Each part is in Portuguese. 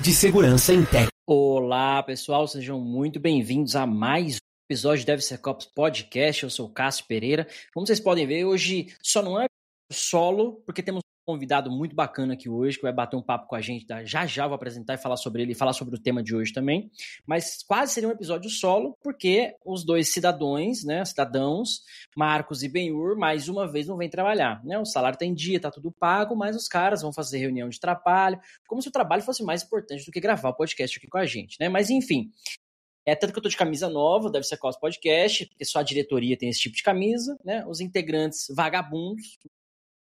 de segurança em tech. Olá, pessoal, sejam muito bem-vindos a mais um episódio do DevSecOps Podcast. Eu sou o Cássio Pereira. Como vocês podem ver, hoje só não é solo, porque temos um convidado muito bacana aqui hoje, que vai bater um papo com a gente. Já já vou apresentar e falar sobre ele e falar sobre o tema de hoje também. Mas quase seria um episódio solo, porque os dois cidadãos, Marcos e Benhur, mais uma vez não vêm trabalhar, né? O salário está em dia, tá tudo pago, mas os caras vão fazer reunião de trabalho, como se o trabalho fosse mais importante do que gravar o podcast aqui com a gente, né? Mas enfim, tanto que eu tô de camisa nova, deve ser quase podcast, porque só a diretoria tem esse tipo de camisa, né? Os integrantes vagabundos,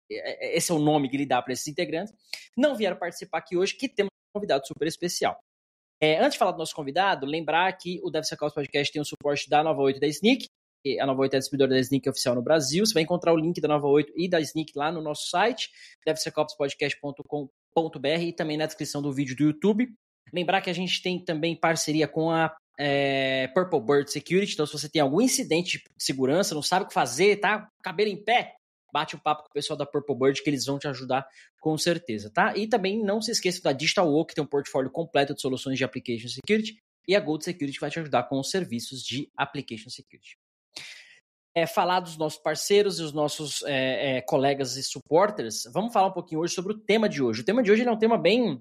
esse é o nome que ele dá para esses integrantes, não vieram participar aqui hoje, que temos um convidado super especial. Antes de falar do nosso convidado, lembrar que o DevSecOps Podcast tem o suporte da Nova 8 e da Snyk. A Nova 8 é a distribuidora da Snyk oficial no Brasil. Você vai encontrar o link da Nova 8 e da Snyk lá no nosso site, devsecopspodcast.com.br, e também na descrição do vídeo do YouTube. Lembrar que a gente tem também parceria com a Purple Bird Security. Então, se você tem algum incidente de segurança, não sabe o que fazer, tá? Cabelo em pé, bate um papo com o pessoal da Purple Bird, que eles vão te ajudar com certeza, tá? E também não se esqueça da Digital Oak, que tem um portfólio completo de soluções de Application Security, e a Gold Security vai te ajudar com os serviços de Application Security. Falar dos nossos parceiros e os nossos colegas e supporters, vamos falar um pouquinho hoje sobre o tema de hoje. O tema de hoje é um tema bem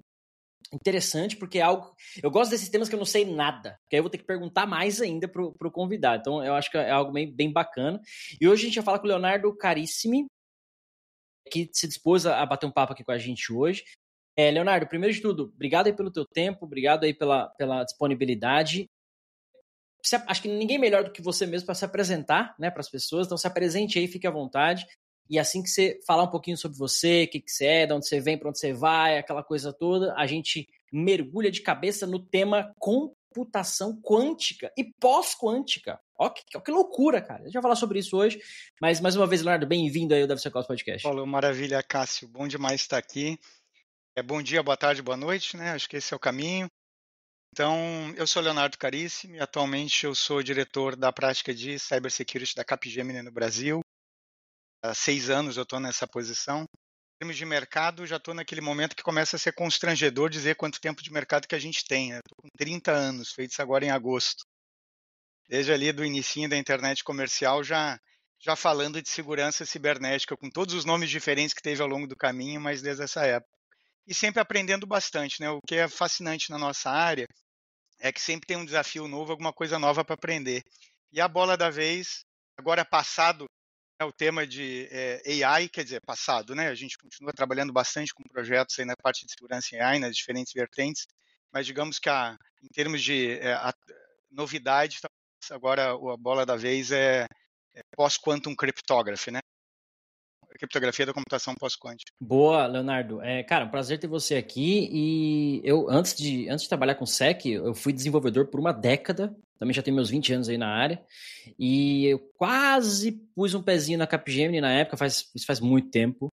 interessante, porque é algo... Eu gosto desses temas que eu não sei nada, porque aí eu vou ter que perguntar mais ainda pro convidado. Então, eu acho que é algo bem bacana. E hoje a gente vai falar com o Leonardo Carissimi, que se dispôs a bater um papo aqui com a gente hoje. Leonardo, primeiro de tudo, obrigado aí pelo teu tempo, obrigado aí pela disponibilidade. Acho que ninguém melhor do que você mesmo para se apresentar, né, para as pessoas. Então, se apresente aí, fique à vontade. E assim que você falar um pouquinho sobre você, o que você é, de onde você vem, para onde você vai, aquela coisa toda, a gente mergulha de cabeça no tema computação quântica e pós-quântica. Ó, que loucura, cara. A gente vai falar sobre isso hoje. Mas, mais uma vez, Leonardo, bem-vindo aí ao DevSecOps Podcast. Falou, maravilha, Cássio. Bom demais estar aqui. Bom dia, boa tarde, boa noite, né? Acho que esse é o caminho. Então, eu sou Leonardo Carissimi, atualmente eu sou diretor da prática de Cybersecurity da Capgemini no Brasil. Há 6 anos eu estou nessa posição. Em termos de mercado, já estou naquele momento que começa a ser constrangedor dizer quanto tempo de mercado que a gente tem. Né? Estou com 30 anos, feitos agora em agosto. Desde ali do inicinho da internet comercial, já falando de segurança cibernética, com todos os nomes diferentes que teve ao longo do caminho, mas desde essa época. E sempre aprendendo bastante, né? O que é fascinante na nossa área é que sempre tem um desafio novo, alguma coisa nova para aprender. E a bola da vez, agora passado, o tema de AI, quer dizer, passado, né? A gente continua trabalhando bastante com projetos aí na parte de segurança em AI, nas diferentes vertentes, mas digamos que em termos de novidade, agora a bola da vez é pós-quantum cryptography, né? Criptografia da computação pós-quântica. Boa, Leonardo. Cara, um prazer ter você aqui. E eu, antes de trabalhar com SEC, eu fui desenvolvedor por uma década. Também já tenho meus 20 anos aí na área. E eu quase pus um pezinho na Capgemini na época, isso faz muito tempo.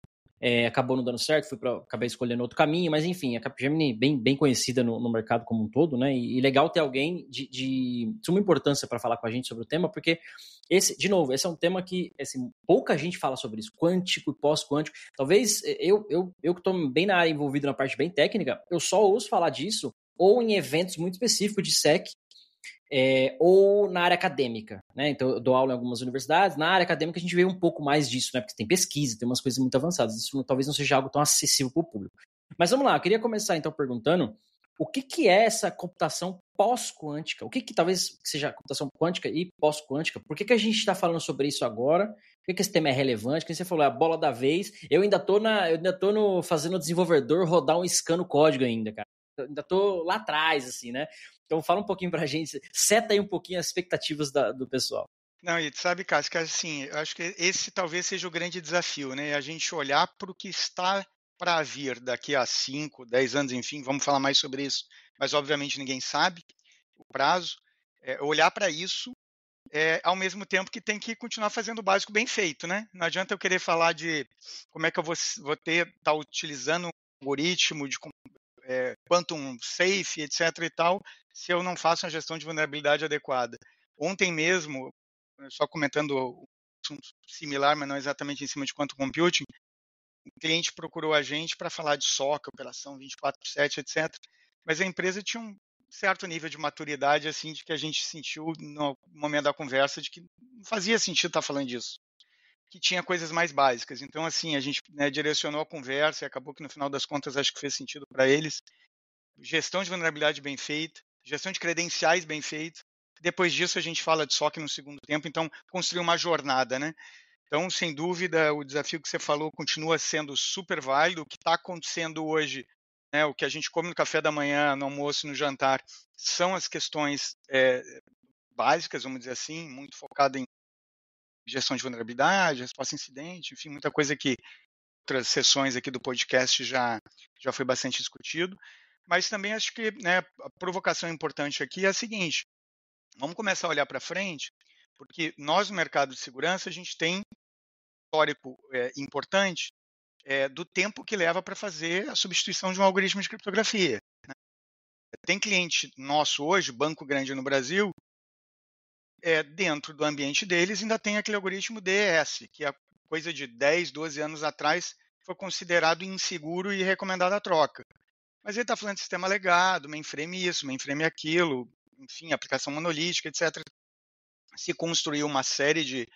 Acabou não dando certo, acabei escolhendo outro caminho, mas enfim, a Capgemini bem conhecida no mercado como um todo, né? E legal ter alguém de suma importância para falar com a gente sobre o tema, porque esse é um tema que pouca gente fala sobre isso, quântico e pós-quântico. Talvez eu que estou bem na área, envolvido na parte bem técnica, eu só ouço falar disso ou em eventos muito específicos de SEC, ou na área acadêmica, né? Então eu dou aula em algumas universidades. Na área acadêmica a gente vê um pouco mais disso, né? Porque tem pesquisa, tem umas coisas muito avançadas. Isso talvez não seja algo tão acessível para o público. Mas vamos lá, eu queria começar então perguntando o que é essa computação pós-quântica? O que talvez seja computação quântica e pós-quântica? Por que a gente está falando sobre isso agora? Por que esse tema é relevante? Como você falou, é a bola da vez. Eu ainda tô fazendo o desenvolvedor rodar um scan no código ainda, cara. Eu ainda tô lá atrás, assim, né? Então fala um pouquinho pra gente, seta aí um pouquinho as expectativas do pessoal. Não, e sabe, Cássio, que assim, eu acho que esse talvez seja o grande desafio, né? A gente olhar para o que está para vir daqui a 5, 10 anos, enfim, vamos falar mais sobre isso, mas obviamente ninguém sabe o prazo, olhar para isso ao mesmo tempo que tem que continuar fazendo o básico bem feito, né? Não adianta eu querer falar de como é que eu vou estar utilizando um algoritmo de quantum safe, etc. e tal, se eu não faço uma gestão de vulnerabilidade adequada. Ontem mesmo, só comentando um assunto similar, mas não exatamente em cima de quantum computing, um cliente procurou a gente para falar de SOC, operação 24/7, etc. mas a empresa tinha um certo nível de maturidade, assim, de que a gente sentiu no momento da conversa de que não fazia sentido estar falando disso, que tinha coisas mais básicas. Então, assim, a gente, né, direcionou a conversa e acabou que no final das contas acho que fez sentido para eles. Gestão de vulnerabilidade bem feita, gestão de credenciais bem feita. Depois disso a gente fala de SOC no segundo tempo, então construir uma jornada, né? Então, sem dúvida, o desafio que você falou continua sendo super válido. O que está acontecendo hoje, né, o que a gente come no café da manhã, no almoço, no jantar, são as questões básicas, vamos dizer assim, muito focada em gestão de vulnerabilidade, resposta a incidente, enfim, muita coisa que outras sessões aqui do podcast já foi bastante discutido. Mas também acho que, né, a provocação importante aqui é a seguinte: vamos começar a olhar para frente, porque nós no mercado de segurança a gente tem histórico importante do tempo que leva para fazer a substituição de um algoritmo de criptografia. Né? Tem cliente nosso hoje, banco grande no Brasil, dentro do ambiente deles ainda tem aquele algoritmo DES, que é coisa de 10, 12 anos atrás foi considerado inseguro e recomendado a troca. Mas ele está falando de sistema legado, mainframe isso, mainframe aquilo, enfim, aplicação monolítica, etc. Se construiu uma série de,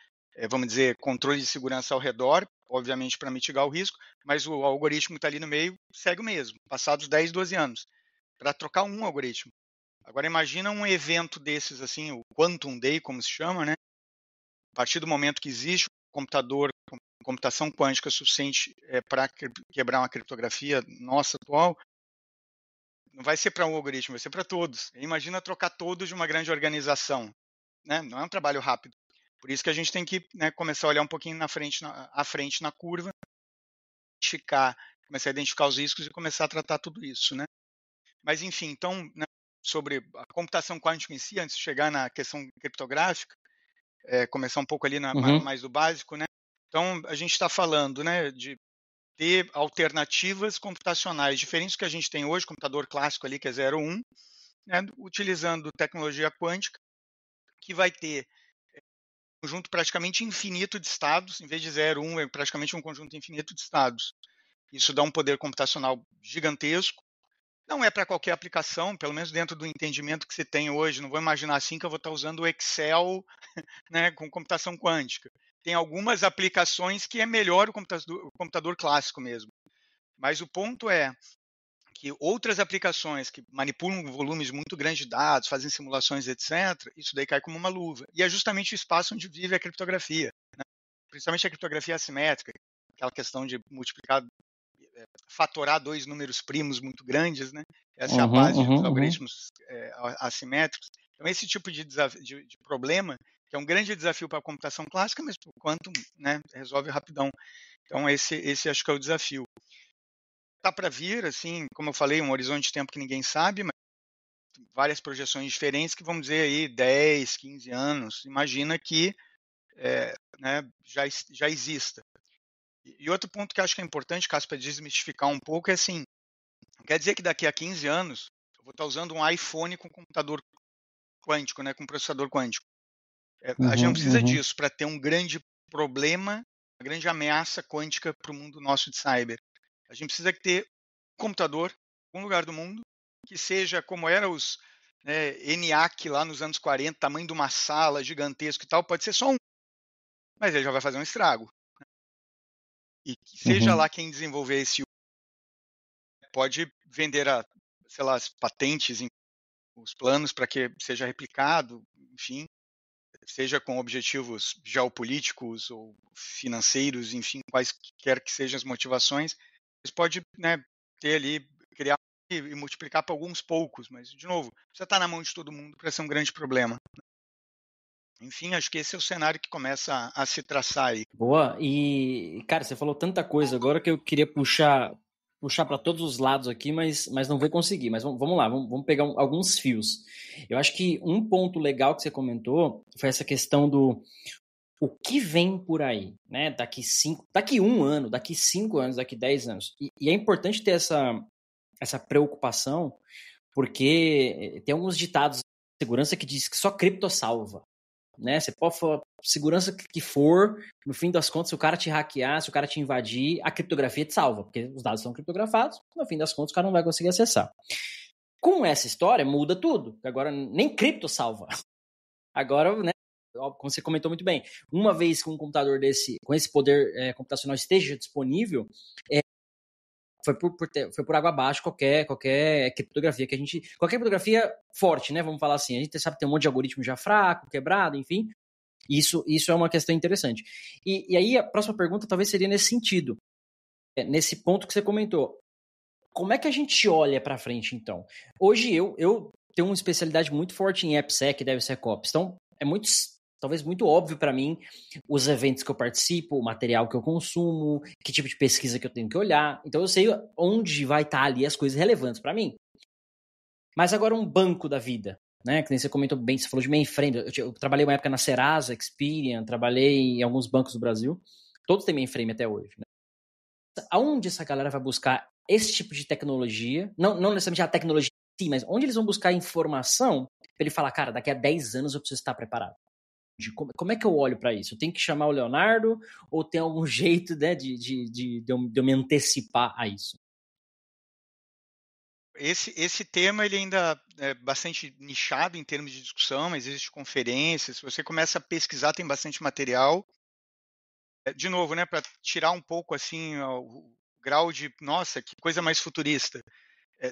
vamos dizer, controle de segurança ao redor, obviamente para mitigar o risco, mas o algoritmo que está ali no meio segue o mesmo, passados 10, 12 anos, para trocar um algoritmo. Agora imagina um evento desses, assim, o Quantum Day, como se chama, né? A partir do momento que existe um computador com computação quântica suficiente para quebrar uma criptografia nossa atual, não vai ser para um algoritmo, vai ser para todos. Imagina trocar todos de uma grande organização. Né? Não é um trabalho rápido. Por isso que a gente tem que, né, começar a olhar um pouquinho à frente na curva, começar a identificar os riscos e começar a tratar tudo isso. Né? Mas, enfim, então, né, sobre a computação quântica em si, antes de chegar na questão criptográfica, começar um pouco ali mais do básico, né? Então, a gente está falando, né, de ter alternativas computacionais diferentes do que a gente tem hoje, computador clássico ali, que é 0,1, né, utilizando tecnologia quântica, que vai ter um conjunto praticamente infinito de estados, em vez de 0,1, é praticamente um conjunto infinito de estados. Isso dá um poder computacional gigantesco. Não é para qualquer aplicação, pelo menos dentro do entendimento que se tem hoje. Não vou imaginar assim que eu vou estar usando o Excel, né, com computação quântica. Tem algumas aplicações que é melhor o computador clássico mesmo. Mas o ponto é que outras aplicações que manipulam volumes muito grandes de dados, fazem simulações, etc., isso daí cai como uma luva. E é justamente o espaço onde vive a criptografia, né? Principalmente a criptografia assimétrica, aquela questão de multiplicar, fatorar dois números primos muito grandes, né? Essa é a base dos algoritmos assimétricos. Então, esse tipo de problema, que é um grande desafio para a computação clássica, mas por quanto, né, resolve rapidão. Então, esse acho que é o desafio. Está para vir, assim, como eu falei, um horizonte de tempo que ninguém sabe, mas várias projeções diferentes que vamos dizer aí 10, 15 anos. Imagina que né, já exista. E outro ponto que eu acho que é importante, caso para desmistificar um pouco, é assim, quer dizer que daqui a 15 anos eu vou estar usando um iPhone com computador quântico, né, com processador quântico. A gente não precisa disso para ter um grande problema, uma grande ameaça quântica para o mundo nosso de cyber. A gente precisa ter um computador em algum lugar do mundo que seja como eram os ENIAC lá nos anos 40, tamanho de uma sala gigantesco e tal, pode ser só um, mas ele já vai fazer um estrago. E que seja lá quem desenvolver esse pode vender sei lá, as patentes, os planos para que seja replicado, enfim, seja com objetivos geopolíticos ou financeiros, enfim, quaisquer que sejam as motivações, mas pode, né, ter ali, criar e multiplicar para alguns poucos, mas, de novo, precisa estar na mão de todo mundo para ser um grande problema. Enfim, acho que esse é o cenário que começa a se traçar aí. Boa, e, cara, você falou tanta coisa agora que eu queria puxar para todos os lados aqui, mas não vou conseguir. Mas vamos lá, vamos pegar alguns fios. Eu acho que um ponto legal que você comentou foi essa questão do o que vem por aí, né? Daqui 1 ano, daqui 5 anos, daqui 10 anos. E é importante ter essa preocupação, porque tem alguns ditados de segurança que diz que só cripto salva. Né? Você pode falar segurança que for, no fim das contas, se o cara te hackear, se o cara te invadir, a criptografia te salva, porque os dados são criptografados, no fim das contas o cara não vai conseguir acessar. Com essa história, muda tudo. Agora, nem cripto salva. Agora, né, como você comentou muito bem, uma vez que um computador desse, com esse poder computacional esteja disponível, foi por água abaixo qualquer criptografia que a gente. Qualquer criptografia forte, né? Vamos falar assim. A gente sabe que tem um monte de algoritmo já fraco, quebrado, enfim. Isso é uma questão interessante. E aí, a próxima pergunta talvez seria nesse sentido. Nesse ponto que você comentou. Como é que a gente olha para frente, então? Hoje eu tenho uma especialidade muito forte em AppSec e DevSecOps. Então, talvez muito óbvio para mim os eventos que eu participo, o material que eu consumo, que tipo de pesquisa que eu tenho que olhar. Então, eu sei onde vai estar ali as coisas relevantes para mim. Mas agora um banco da vida, né? Que nem você comentou bem, você falou de mainframe. Eu trabalhei uma época na Serasa, Experian, trabalhei em alguns bancos do Brasil. Todos têm mainframe até hoje, né? Aonde essa galera vai buscar esse tipo de tecnologia, não necessariamente a tecnologia em si, mas onde eles vão buscar informação para ele falar, cara, daqui a 10 anos eu preciso estar preparado. Como é que eu olho para isso? Eu tenho que chamar o Leonardo ou tem algum jeito, né, de eu me antecipar a isso? Esse tema ele ainda é bastante nichado em termos de discussão, mas existe conferências, se você começa a pesquisar tem bastante material. De novo, né, para tirar um pouco assim o grau de, nossa, que coisa mais futurista.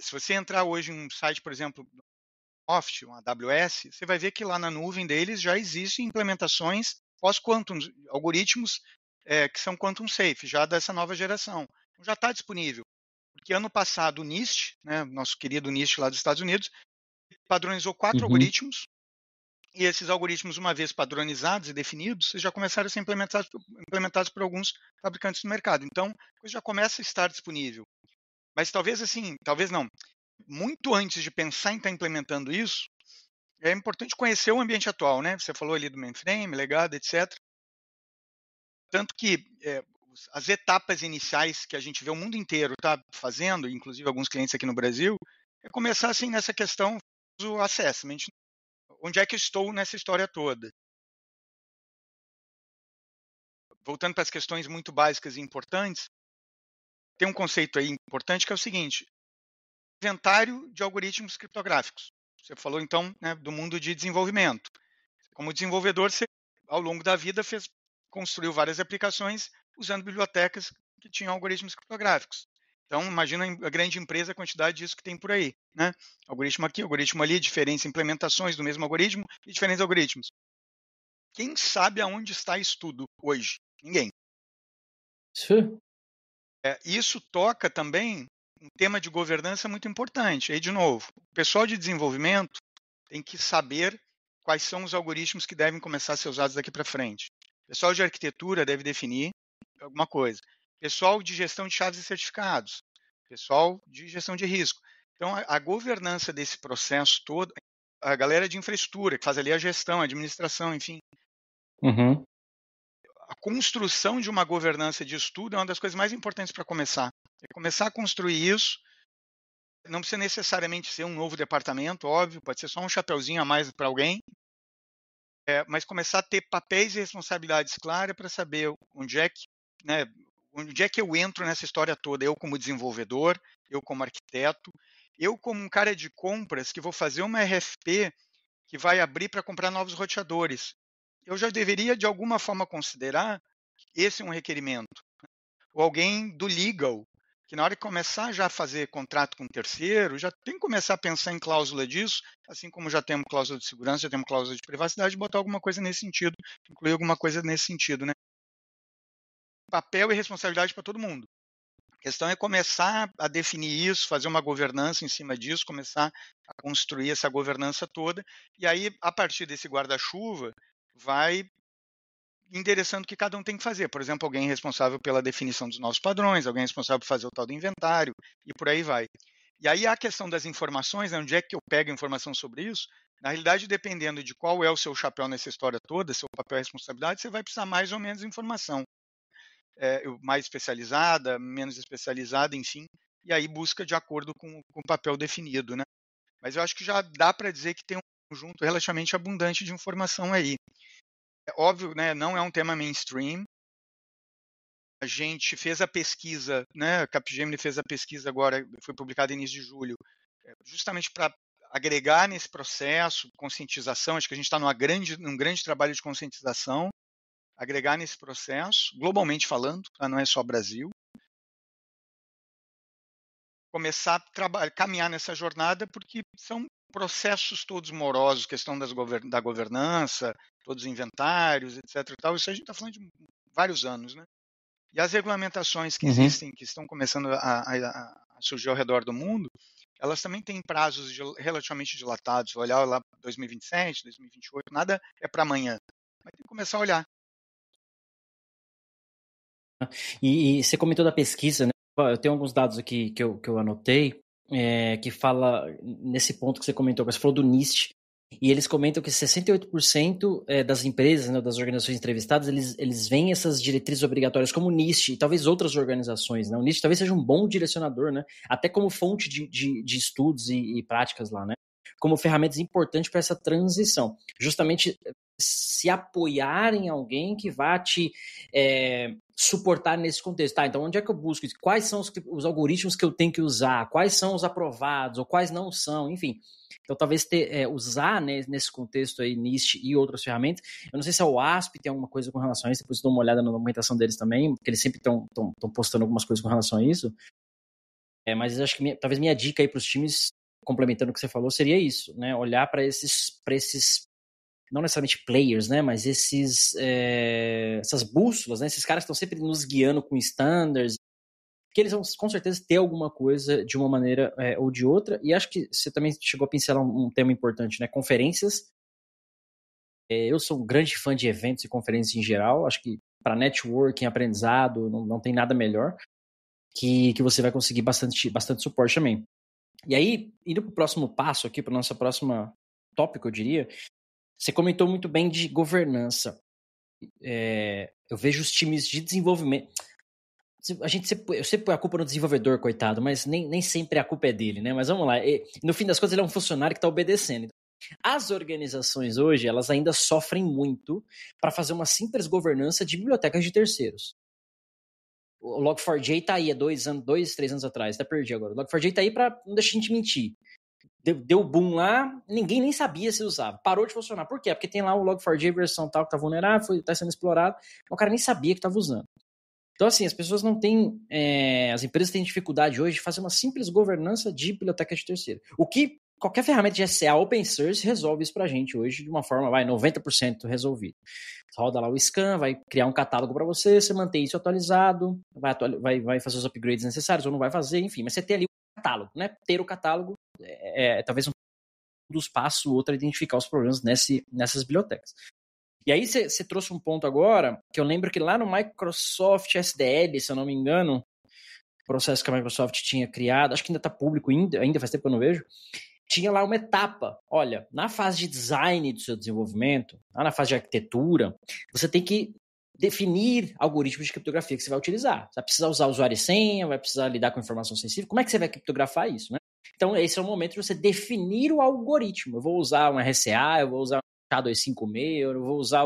Se você entrar hoje em um site, por exemplo, Microsoft, um AWS, você vai ver que lá na nuvem deles já existem implementações pós-quantum, algoritmos que são quantum safe, já dessa nova geração. Então, já está disponível. Porque ano passado o NIST, né, nosso querido NIST lá dos Estados Unidos, padronizou 4 algoritmos, e esses algoritmos, uma vez padronizados e definidos, já começaram a ser implementados por alguns fabricantes no mercado. Então, já começa a estar disponível. Mas talvez assim, talvez não, muito antes de pensar em estar implementando isso, é importante conhecer o ambiente atual, né? Você falou ali do mainframe, legado, etc. Tanto que as etapas iniciais que a gente vê o mundo inteiro tá fazendo, inclusive alguns clientes aqui no Brasil, é começar assim nessa questão do assessment. Onde é que eu estou nessa história toda? Voltando para as questões muito básicas e importantes, tem um conceito aí importante que é o seguinte: inventário de algoritmos criptográficos. Você falou então, né, do mundo de desenvolvimento. Como desenvolvedor, você ao longo da vida construiu várias aplicações usando bibliotecas que tinham algoritmos criptográficos. Então, imagina a grande empresa, a quantidade disso que tem por aí, né? Algoritmo aqui, algoritmo ali, diferentes implementações do mesmo algoritmo e diferentes algoritmos. Quem sabe aonde está isso tudo hoje? Ninguém. Sim. Isso toca também um tema de governança muito importante. Aí, de novo, o pessoal de desenvolvimento tem que saber quais são os algoritmos que devem começar a ser usados daqui para frente. O pessoal de arquitetura deve definir alguma coisa. O pessoal de gestão de chaves e certificados. O pessoal de gestão de risco. Então, a governança desse processo todo, a galera de infraestrutura, que faz ali a gestão, a administração, enfim. Uhum. A construção de uma governança de estudo é uma das coisas mais importantes para começar. É começar a construir isso. Não precisa necessariamente ser um novo departamento, óbvio, pode ser só um chapeuzinho a mais para alguém, mas começar a ter papéis e responsabilidades claras para saber onde é que eu entro nessa história toda, eu como desenvolvedor, eu como arquiteto, eu como um cara de compras que vou fazer uma RFP que vai abrir para comprar novos roteadores. Eu já deveria, de alguma forma, considerar esse um requerimento. Ou alguém do legal, que na hora de começar já a fazer contrato com um terceiro, já tem que começar a pensar em cláusula disso, assim como já temos cláusula de segurança, já temos cláusula de privacidade, botar alguma coisa nesse sentido, incluir alguma coisa nesse sentido, né? Papel e responsabilidade para todo mundo. A questão é começar a definir isso, fazer uma governança em cima disso, começar a construir essa governança toda, e aí, a partir desse guarda-chuva, vai endereçando o que cada um tem que fazer. Por exemplo, alguém responsável pela definição dos novos padrões, alguém responsável por fazer o tal do inventário, e por aí vai. E aí a questão das informações, né, onde é que eu pego informação sobre isso? Na realidade, dependendo de qual é o seu chapéu nessa história toda, seu papel e responsabilidade, você vai precisar mais ou menos de informação. Mais especializada, menos especializada, enfim, e aí busca de acordo com o papel definido, né? Mas eu acho que já dá para dizer que tem um conjunto relativamente abundante de informação aí. É óbvio, né, não é um tema mainstream. A gente fez a pesquisa, né, a Capgemini fez a pesquisa agora, foi publicada no início de julho, justamente para agregar nesse processo, conscientização, acho que a gente está num grande trabalho de conscientização, agregar nesse processo, globalmente falando, tá? Não é só Brasil, começar a caminhar nessa jornada, porque são processos todos morosos, questão da governança, todos os inventários, etc. E tal. Isso a gente está falando de vários anos, né? E as regulamentações que existem, que estão começando a surgir ao redor do mundo, elas também têm prazos relativamente dilatados. Olhar lá 2027, 2028, nada é para amanhã. Mas tem que começar a olhar. E você comentou da pesquisa, né? Eu tenho alguns dados aqui que eu anotei, que fala nesse ponto que você comentou, você falou do NIST, e eles comentam que 68% das empresas, né, das organizações entrevistadas, eles veem essas diretrizes obrigatórias como o NIST e talvez outras organizações, né? O NIST talvez seja um bom direcionador, né? Até como fonte de estudos e práticas lá, né? Como ferramentas importantes para essa transição. Justamente se apoiar em alguém que vá te suportar nesse contexto. Tá, então onde é que eu busco isso? Quais são os algoritmos que eu tenho que usar? Quais são os aprovados ou quais não são? Enfim. Então, talvez usar, né, nesse contexto aí, NIST e outras ferramentas. Eu não sei se a OASP tem alguma coisa com relação a isso, depois eu dou uma olhada na documentação deles também, porque eles sempre estão postando algumas coisas com relação a isso. Mas eu acho que talvez minha dica aí para os times, complementando o que você falou, seria isso, né? Olhar para esses não necessariamente players, né, mas essas bússolas, né, esses caras que estão sempre nos guiando com standards, que eles vão com certeza ter alguma coisa de uma maneira ou de outra. E acho que você também chegou a pincelar um tema importante, né, conferências. Eu sou um grande fã de eventos e conferências em geral, acho que para networking, aprendizado, não tem nada melhor, que você vai conseguir bastante suporte também. E aí, indo para o próximo passo aqui, para o nosso próximo tópico, eu diria, você comentou muito bem de governança. Eu vejo os times de desenvolvimento. Eu sempre põe a culpa no desenvolvedor, coitado, mas nem sempre a culpa é dele, né? Mas vamos lá. No fim das contas, ele é um funcionário que está obedecendo. As organizações hoje, elas ainda sofrem muito para fazer uma simples governança de bibliotecas de terceiros. O Log4j está aí há 3 anos atrás, até perdi agora. O Log4j está aí para não deixar a gente mentir. Deu boom lá, ninguém nem sabia se usava. Parou de funcionar. Por quê? Porque tem lá o Log4j versão tal que está vulnerável, está sendo explorado, o cara nem sabia que estava usando. Então, assim, as pessoas não têm... as empresas têm dificuldade hoje de fazer uma simples governança de biblioteca de terceiro. O que qualquer ferramenta de SCA open source resolve isso pra gente hoje de uma forma, 90% resolvido. Você roda lá o scan, vai criar um catálogo para você mantém isso atualizado, vai fazer os upgrades necessários ou não vai fazer, enfim. Mas você ter ali o catálogo, né? Ter o catálogo talvez um dos passos, o outro é identificar os problemas nessas bibliotecas. E aí você trouxe um ponto agora, que eu lembro que lá no Microsoft SDL, se eu não me engano, processo que a Microsoft tinha criado, acho que ainda está público, ainda faz tempo que eu não vejo, tinha lá uma etapa. Olha, na fase de design do seu desenvolvimento, lá na fase de arquitetura, você tem que definir algoritmos de criptografia que você vai utilizar. Você vai precisar usar usuário e senha, vai precisar lidar com informação sensível. Como é que você vai criptografar isso, né? Então, esse é o momento de você definir o algoritmo. Eu vou usar um RSA, eu vou usar um K256, eu vou usar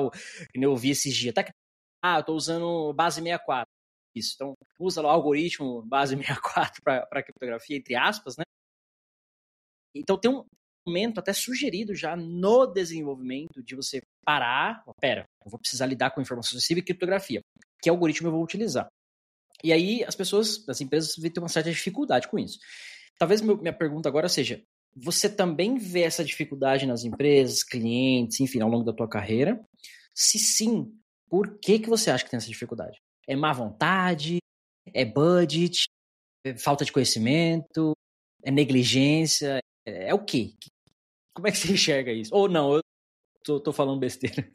eu vi esses dias. Eu estou usando base 64. Isso. Então, usa lá o algoritmo base 64 para criptografia, entre aspas, né? Então, tem um momento até sugerido já no desenvolvimento de você parar. Pera, eu vou precisar lidar com informação sensível e criptografia. Que algoritmo eu vou utilizar? E aí, as empresas vão ter uma certa dificuldade com isso. Talvez minha pergunta agora seja, você também vê essa dificuldade nas empresas, clientes, enfim, ao longo da tua carreira? Se sim, por que você acha que tem essa dificuldade? É má vontade? É budget? É falta de conhecimento? É negligência? É o quê? Como é que você enxerga isso? Ou não, eu tô falando besteira.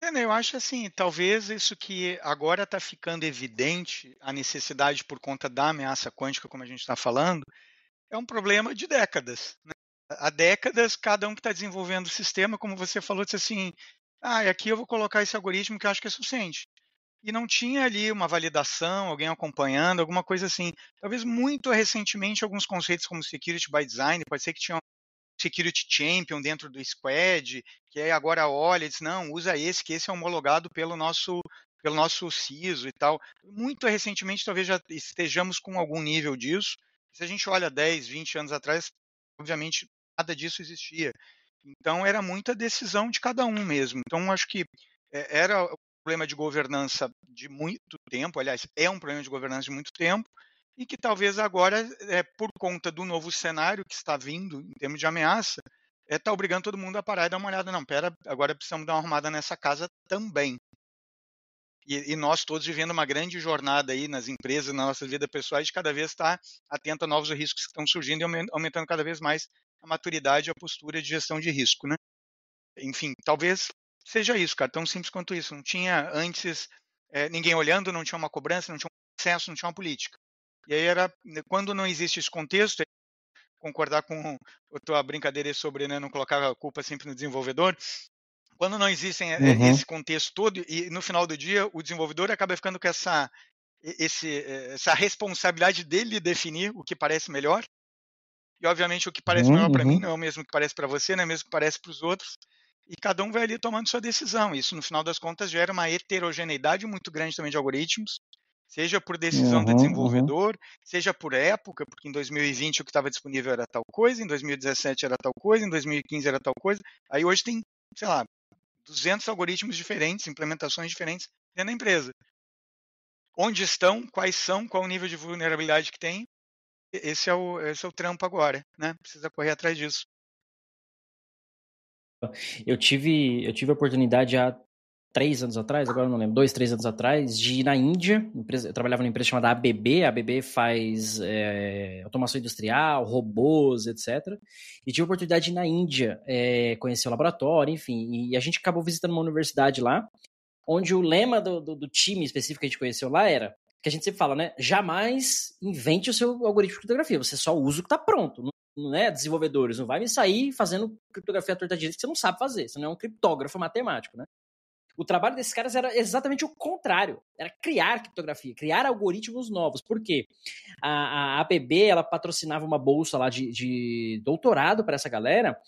Eu acho assim, talvez isso que agora está ficando evidente, a necessidade por conta da ameaça quântica, como a gente está falando, é um problema de décadas. Né? Há décadas, cada um que está desenvolvendo o sistema, como você falou, disse assim, aqui eu vou colocar esse algoritmo que eu acho que é suficiente. E não tinha ali uma validação, alguém acompanhando, alguma coisa assim. Talvez muito recentemente, alguns conceitos como Security by Design, pode ser que tinham Security Champion dentro do Squad, que aí agora olha e diz, não, usa esse, que esse é homologado pelo nosso CISO e tal. Muito recentemente, talvez já estejamos com algum nível disso. Se a gente olha 10, 20 anos atrás, obviamente nada disso existia. Então era muita decisão de cada um mesmo. Então acho que era um problema de governança de muito tempo, aliás, é um problema de governança de muito tempo, e que talvez agora, por conta do novo cenário que está vindo em termos de ameaça, está obrigando todo mundo a parar e dar uma olhada. Não, pera, agora precisamos dar uma arrumada nessa casa também. E nós todos vivendo uma grande jornada aí nas empresas, na nossa vida pessoal, de cada vez estar atento a novos riscos que estão surgindo e aumentando cada vez mais a maturidade e a postura de gestão de risco, né? Enfim, talvez seja isso, cara, tão simples quanto isso. Não tinha antes ninguém olhando, não tinha uma cobrança, não tinha um processo, não tinha uma política. E aí quando não existe esse contexto, concordar com a tua brincadeira aí sobre, né, não colocar a culpa sempre no desenvolvedor, quando não existem esse contexto todo, e no final do dia o desenvolvedor acaba ficando com essa responsabilidade dele definir o que parece melhor, e obviamente o que parece melhor para mim não é o mesmo que parece para você, não é o mesmo que parece para os outros, e cada um vai ali tomando sua decisão. Isso, no final das contas, gera uma heterogeneidade muito grande também de algoritmos, seja por decisão do desenvolvedor, seja por época, porque em 2020 o que estava disponível era tal coisa, em 2017 era tal coisa, em 2015 era tal coisa, aí hoje tem, sei lá, 200 algoritmos diferentes, implementações diferentes dentro da empresa. Onde estão, quais são, qual o nível de vulnerabilidade que tem, esse é o trampo agora, né? Precisa correr atrás disso. Eu tive a oportunidade há 3 anos atrás, agora eu não lembro, 2, 3 anos atrás, de ir na Índia. Eu trabalhava numa empresa chamada ABB. A ABB faz automação industrial, robôs, etc. E tive a oportunidade de ir na Índia, conhecer o laboratório, enfim. E a gente acabou visitando uma universidade lá, onde o lema do time específico que a gente conheceu lá era, que a gente sempre fala, né? Jamais invente o seu algoritmo de criptografia, você só usa o que está pronto. Não é desenvolvedores, não vai me sair fazendo criptografia à torta direita que você não sabe fazer, você não é um criptógrafo matemático, né? O trabalho desses caras era exatamente o contrário. Era criar criptografia, criar algoritmos novos. Por quê? A ABB, ela patrocinava uma bolsa lá de doutorado para essa galera,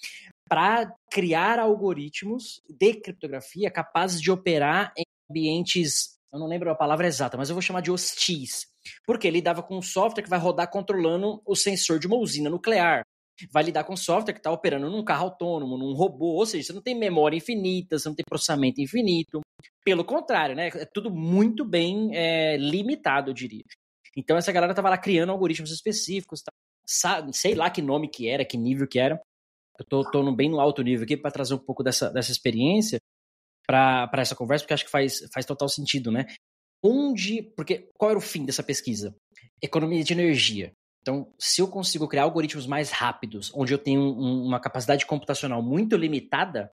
para criar algoritmos de criptografia capazes de operar em ambientes, eu não lembro a palavra exata, mas eu vou chamar de hostis. Porque ele lidava com um software que vai rodar controlando o sensor de uma usina nuclear. Vai lidar com software que está operando num carro autônomo, num robô, ou seja, você não tem memória infinita, você não tem processamento infinito. Pelo contrário, né? É tudo muito bem limitado, eu diria. Então essa galera estava lá criando algoritmos específicos, sei lá que nome que era, que nível que era. Eu tô bem no alto nível aqui para trazer um pouco dessa experiência para essa conversa, porque acho que faz total sentido, né? Porque qual era o fim dessa pesquisa? Economia de energia. Então, se eu consigo criar algoritmos mais rápidos, onde eu tenho uma capacidade computacional muito limitada,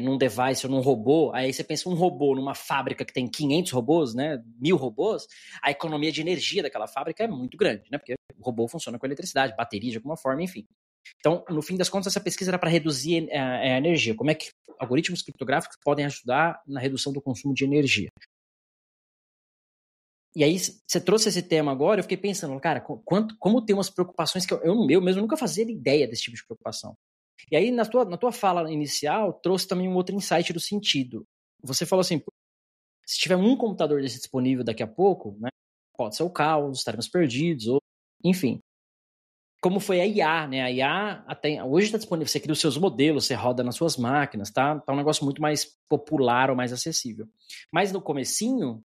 num device ou num robô, aí você pensa um robô numa fábrica que tem 500 robôs, né, 1000 robôs, a economia de energia daquela fábrica é muito grande, né, porque o robô funciona com eletricidade, bateria de alguma forma, enfim. Então, no fim das contas, essa pesquisa era para reduzir a energia. Como é que algoritmos criptográficos podem ajudar na redução do consumo de energia? E aí, você trouxe esse tema agora, eu fiquei pensando, cara, como tem umas preocupações que eu mesmo nunca fazia ideia desse tipo de preocupação. E aí, na tua fala inicial, trouxe também um outro insight do sentido. Você falou assim, se tiver um computador desse disponível daqui a pouco, né, pode ser o caos, estaremos perdidos, ou enfim. Como foi a IA, né? A IA hoje está disponível, você cria os seus modelos, você roda nas suas máquinas, tá um negócio muito mais popular ou mais acessível. Mas no comecinho,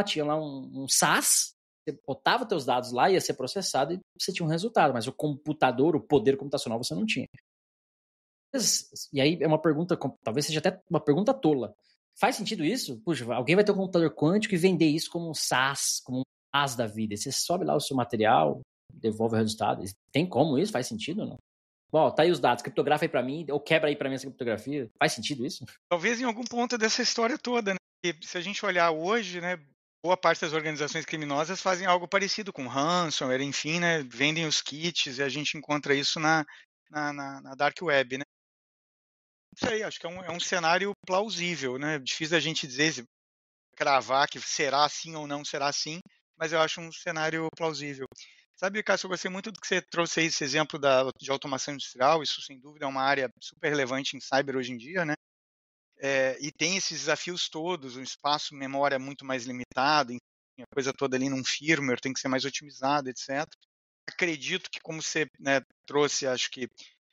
tinha lá um SAS, você botava teus dados lá, ia ser processado e você tinha um resultado, mas o computador, o poder computacional você não tinha. E aí é uma pergunta, talvez seja até uma pergunta tola. Faz sentido isso? Puxa, alguém vai ter um computador quântico e vender isso como um SAS, como um SAS da vida. E você sobe lá o seu material, devolve o resultado. Tem como isso? Faz sentido ou não? Bom, tá aí os dados, criptografa aí pra mim, ou quebra aí pra mim essa criptografia. Faz sentido isso? Talvez em algum ponto dessa história toda, né? E se a gente olhar hoje, né, boa parte das organizações criminosas fazem algo parecido com ransomware, enfim, né, vendem os kits e a gente encontra isso na dark web, né? Isso aí, acho que é um cenário plausível, né? Difícil da gente dizer, cravar que será assim ou não será assim, mas eu acho um cenário plausível. Sabe, Cássio, eu gostei muito do que você trouxe aí, esse exemplo de automação industrial, isso sem dúvida é uma área super relevante em cyber hoje em dia, né? E tem esses desafios todos, um espaço memória muito mais limitado, enfim, a coisa toda ali num firmware tem que ser mais otimizada, etc. acredito que, como você, né, trouxe, acho que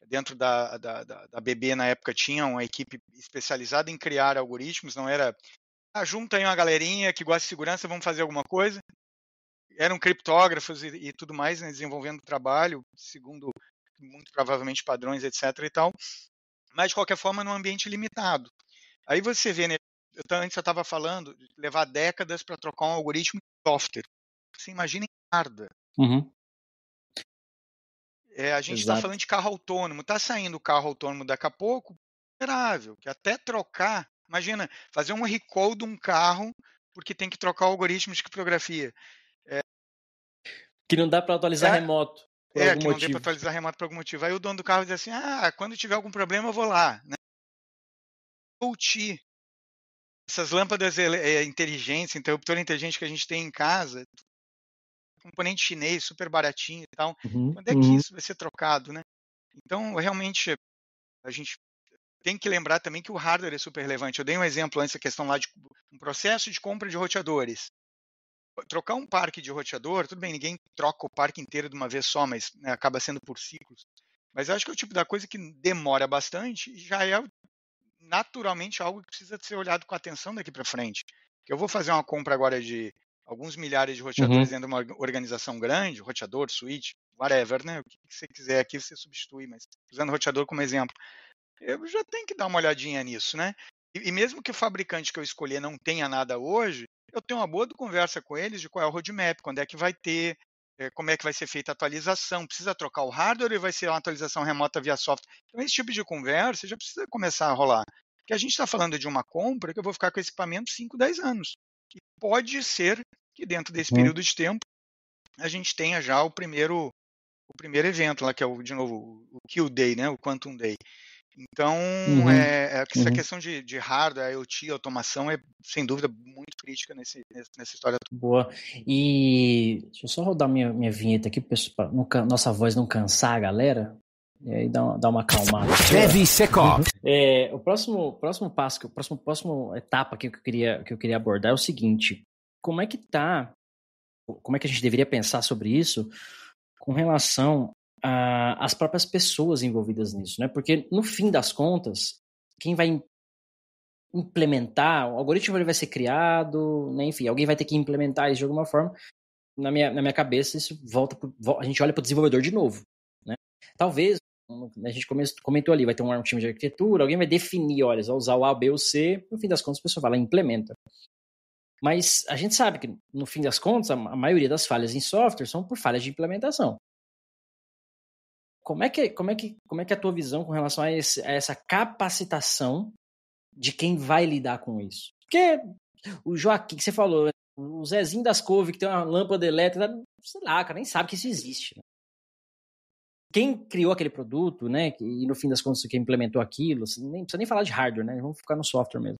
dentro da BB na época tinha uma equipe especializada em criar algoritmos, não era, junta aí uma galerinha que gosta de segurança, vamos fazer alguma coisa. Eram criptógrafos e tudo mais, né, desenvolvendo trabalho, segundo muito provavelmente padrões, etc. e tal, mas de qualquer forma num ambiente limitado. Aí você vê, né, antes eu estava falando de levar décadas para trocar um algoritmo de software. Você imagina em hardware. Uhum. A gente está Exato. falando de carro autônomo, está saindo carro autônomo daqui a pouco, considerável, que até trocar, imagina, fazer um recall de um carro porque tem que trocar o algoritmo de criptografia. Que não dá para atualizar É, remoto, por algum que não dê para motivo. atualizar remoto por algum motivo. Aí o dono do carro diz assim, quando tiver algum problema eu vou lá. Né? IoT, essas lâmpadas inteligentes, interruptor inteligente que a gente tem em casa, componente chinês, super baratinho e tal. Uhum. Quando é que isso vai ser trocado, né? Então, realmente, a gente tem que lembrar também que o hardware é super relevante. Eu dei um exemplo antes, a questão lá de um processo de compra de roteadores. Trocar um parque de roteador, tudo bem, ninguém troca o parque inteiro de uma vez só, mas, né, acaba sendo por ciclos. Mas eu acho que é o tipo da coisa que demora bastante e já é naturalmente algo que precisa ser olhado com atenção daqui para frente. Eu vou fazer uma compra agora de alguns milhares de roteadores Uhum. dentro de uma organização grande, roteador, switch, whatever, né? O que você quiser aqui você substitui, mas usando roteador como exemplo, eu já tenho que dar uma olhadinha nisso, né? E mesmo que o fabricante que eu escolher não tenha nada hoje, eu tenho uma boa conversa com eles de qual é o roadmap, quando é que vai ter, como é que vai ser feita a atualização, precisa trocar o hardware ou vai ser uma atualização remota via software? Então, esse tipo de conversa já precisa começar a rolar. Porque a gente está falando de uma compra que eu vou ficar com esse equipamento 5, 10 anos. E pode ser que dentro desse Uhum. período de tempo a gente tenha já o primeiro evento lá, que é, de novo, o Kill Day, né? O Quantum Day. Então, Uhum. essa Uhum. questão de hardware, IoT, automação é, sem dúvida, muito crítica nessa história toda. Boa. E deixa eu só rodar minha vinheta aqui, para nossa voz não cansar a galera. E aí dá uma acalmada. DevSecOps. O próximo passo, próxima etapa aqui que eu queria abordar é o seguinte: como é que tá? Como é que a gente deveria pensar sobre isso com relação às próprias pessoas envolvidas nisso, né? Porque no fim das contas, quem vai implementar, o algoritmo ele vai ser criado, né? Enfim, alguém vai ter que implementar isso de alguma forma. Na minha cabeça, isso a gente olha para o desenvolvedor de novo, né? Talvez, a gente comentou ali, vai ter um time de arquitetura, alguém vai definir, olha, vai usar o A, B ou C, no fim das contas, a pessoa vai lá e implementa. Mas a gente sabe que, no fim das contas, a maioria das falhas em software são por falhas de implementação. Como é que é a tua visão com relação a essa capacitação de quem vai lidar com isso? Porque o Joaquim, que você falou, o Zezinho das Couve, que tem uma lâmpada elétrica, sei lá, cara, nem sabe que isso existe. Né? Quem criou aquele produto, né, e no fim das contas quem implementou aquilo, nem precisa nem falar de hardware, né, vamos ficar no software mesmo.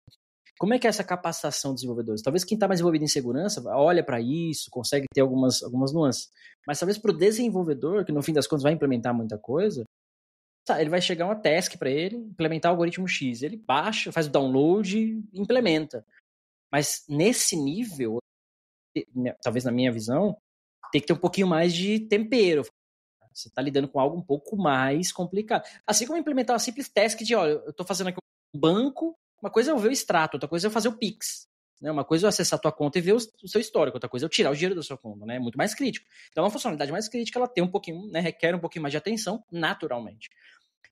Como é que é essa capacitação de desenvolvedores? Talvez quem está mais envolvido em segurança olha para isso, consegue ter algumas nuances. Mas talvez para o desenvolvedor, que no fim das contas vai implementar muita coisa, ele vai chegar uma task para ele, implementar o algoritmo X. Ele baixa, faz o download e implementa. Mas nesse nível, talvez na minha visão, tem que ter um pouquinho mais de tempero. Você está lidando com algo um pouco mais complicado. Assim como implementar uma simples task de, olha, eu estou fazendo aqui um banco, uma coisa é eu ver o extrato, outra coisa é eu fazer o Pix. Né? Uma coisa é eu acessar a tua conta e ver o seu histórico, outra coisa é eu tirar o dinheiro da sua conta. Né? É muito mais crítico. Então, uma funcionalidade mais crítica, ela tem um pouquinho, né, requer um pouquinho mais de atenção, naturalmente.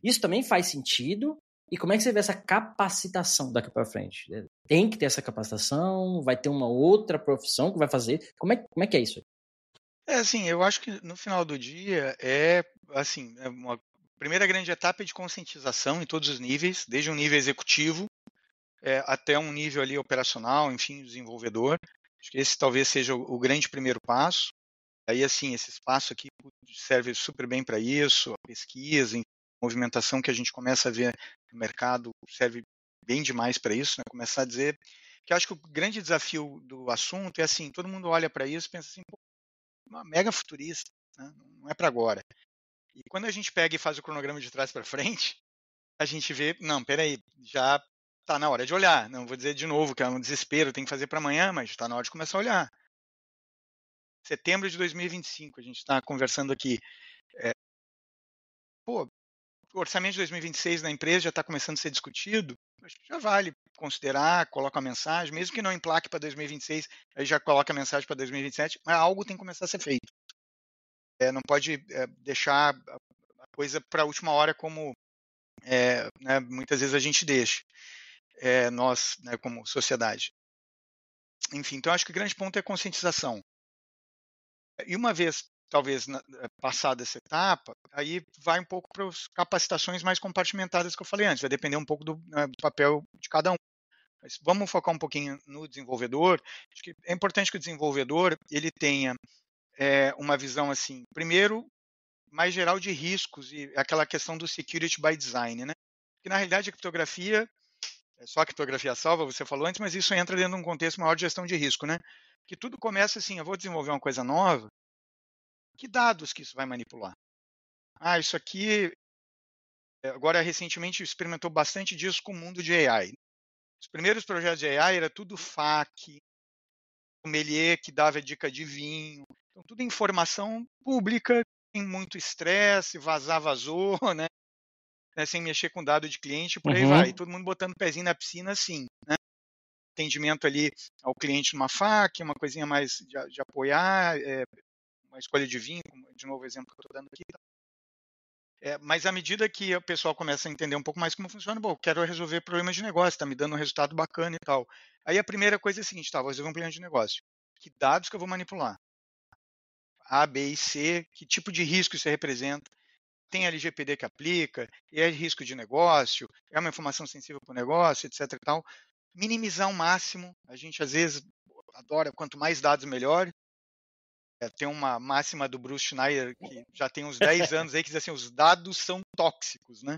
Isso também faz sentido. E como é que você vê essa capacitação daqui para frente? Tem que ter essa capacitação? Vai ter uma outra profissão que vai fazer? Como é que é isso? Assim, eu acho que no final do dia assim, uma primeira grande etapa é de conscientização em todos os níveis, desde um nível executivo até um nível ali operacional, enfim, desenvolvedor. Acho que esse talvez seja o grande primeiro passo. Aí, assim, esse espaço aqui serve super bem para isso, a pesquisa, a movimentação que a gente começa a ver no mercado serve bem demais para isso, né? Começar a dizer que acho que o grande desafio do assunto é assim, todo mundo olha para isso e pensa assim, pô, uma mega futurista, né? Não é para agora. E quando a gente pega e faz o cronograma de trás para frente, a gente vê, não, peraí, já está na hora de olhar. Não vou dizer de novo que é um desespero, tem que fazer para amanhã, mas está na hora de começar a olhar. setembro de 2025, a gente está conversando aqui. O orçamento de 2026 da empresa já está começando a ser discutido, acho que já vale considerar, coloca a mensagem, mesmo que não emplaque para 2026, aí já coloca a mensagem para 2027, mas algo tem que começar a ser feito. Não pode deixar a coisa para a última hora como né, muitas vezes a gente deixa, nós, né, como sociedade. Enfim, então acho que o grande ponto é a conscientização. E uma vez, talvez, passada essa etapa, aí vai um pouco para as capacitações mais compartimentadas que eu falei antes, vai depender um pouco do papel de cada um. Mas vamos focar um pouquinho no desenvolvedor. Acho que é importante que o desenvolvedor ele tenha uma visão assim, primeiro, mais geral de riscos e aquela questão do security by design, né? Que na realidade a criptografia só a criptografia salva, você falou antes, mas isso entra dentro de um contexto maior de gestão de risco, né? Que tudo começa assim, eu vou desenvolver uma coisa nova, que dados que isso vai manipular? Isso aqui, agora recentemente experimentou bastante disso com o mundo de AI. Os primeiros projetos de AI era tudo FAQ, sommelier que dava dica de vinho, então tudo informação pública, sem muito estresse, vazou, né? Sem mexer com dado de cliente, por aí vai. Todo mundo botando o pezinho na piscina assim, né? Atendimento ali ao cliente numa FAQ, uma coisinha mais de apoiar, uma escolha de vinho, de novo o exemplo que eu estou dando aqui. Mas à medida que o pessoal começa a entender um pouco mais como funciona, bom, quero resolver problemas de negócio, está me dando um resultado bacana e tal. Aí a primeira coisa é a seguinte, vou resolver um problema de negócio. Que dados que eu vou manipular? A, B e C, que tipo de risco isso representa? Tem LGPD que aplica? É risco de negócio? É uma informação sensível para o negócio, etc. E tal. Minimizar ao máximo. A gente às vezes adora quanto mais dados melhor. Tem uma máxima do Bruce Schneier que já tem uns 10 anos aí que diz assim, os dados são tóxicos, né?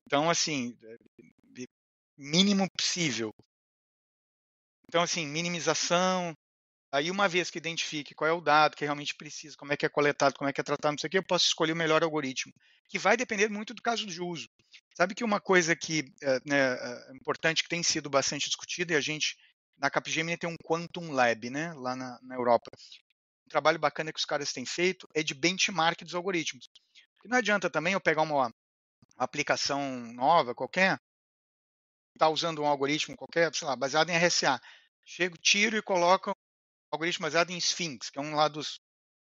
Então, assim, mínimo possível. Então, assim, minimização. Aí, uma vez que identifique qual é o dado que realmente precisa, como é que é coletado, como é que é tratado, não sei o que, eu posso escolher o melhor algoritmo, que vai depender muito do caso de uso. Sabe que uma coisa que é importante, que tem sido bastante discutida, e a gente, na Capgemini, tem um Quantum Lab, né, lá na Europa. Um trabalho bacana que os caras têm feito é de benchmark dos algoritmos. Porque não adianta também eu pegar uma aplicação nova, qualquer, está usando um algoritmo qualquer, sei lá, baseado em RSA. Chego, tiro e coloco algoritmo baseado em Sphinx, que é um lá dos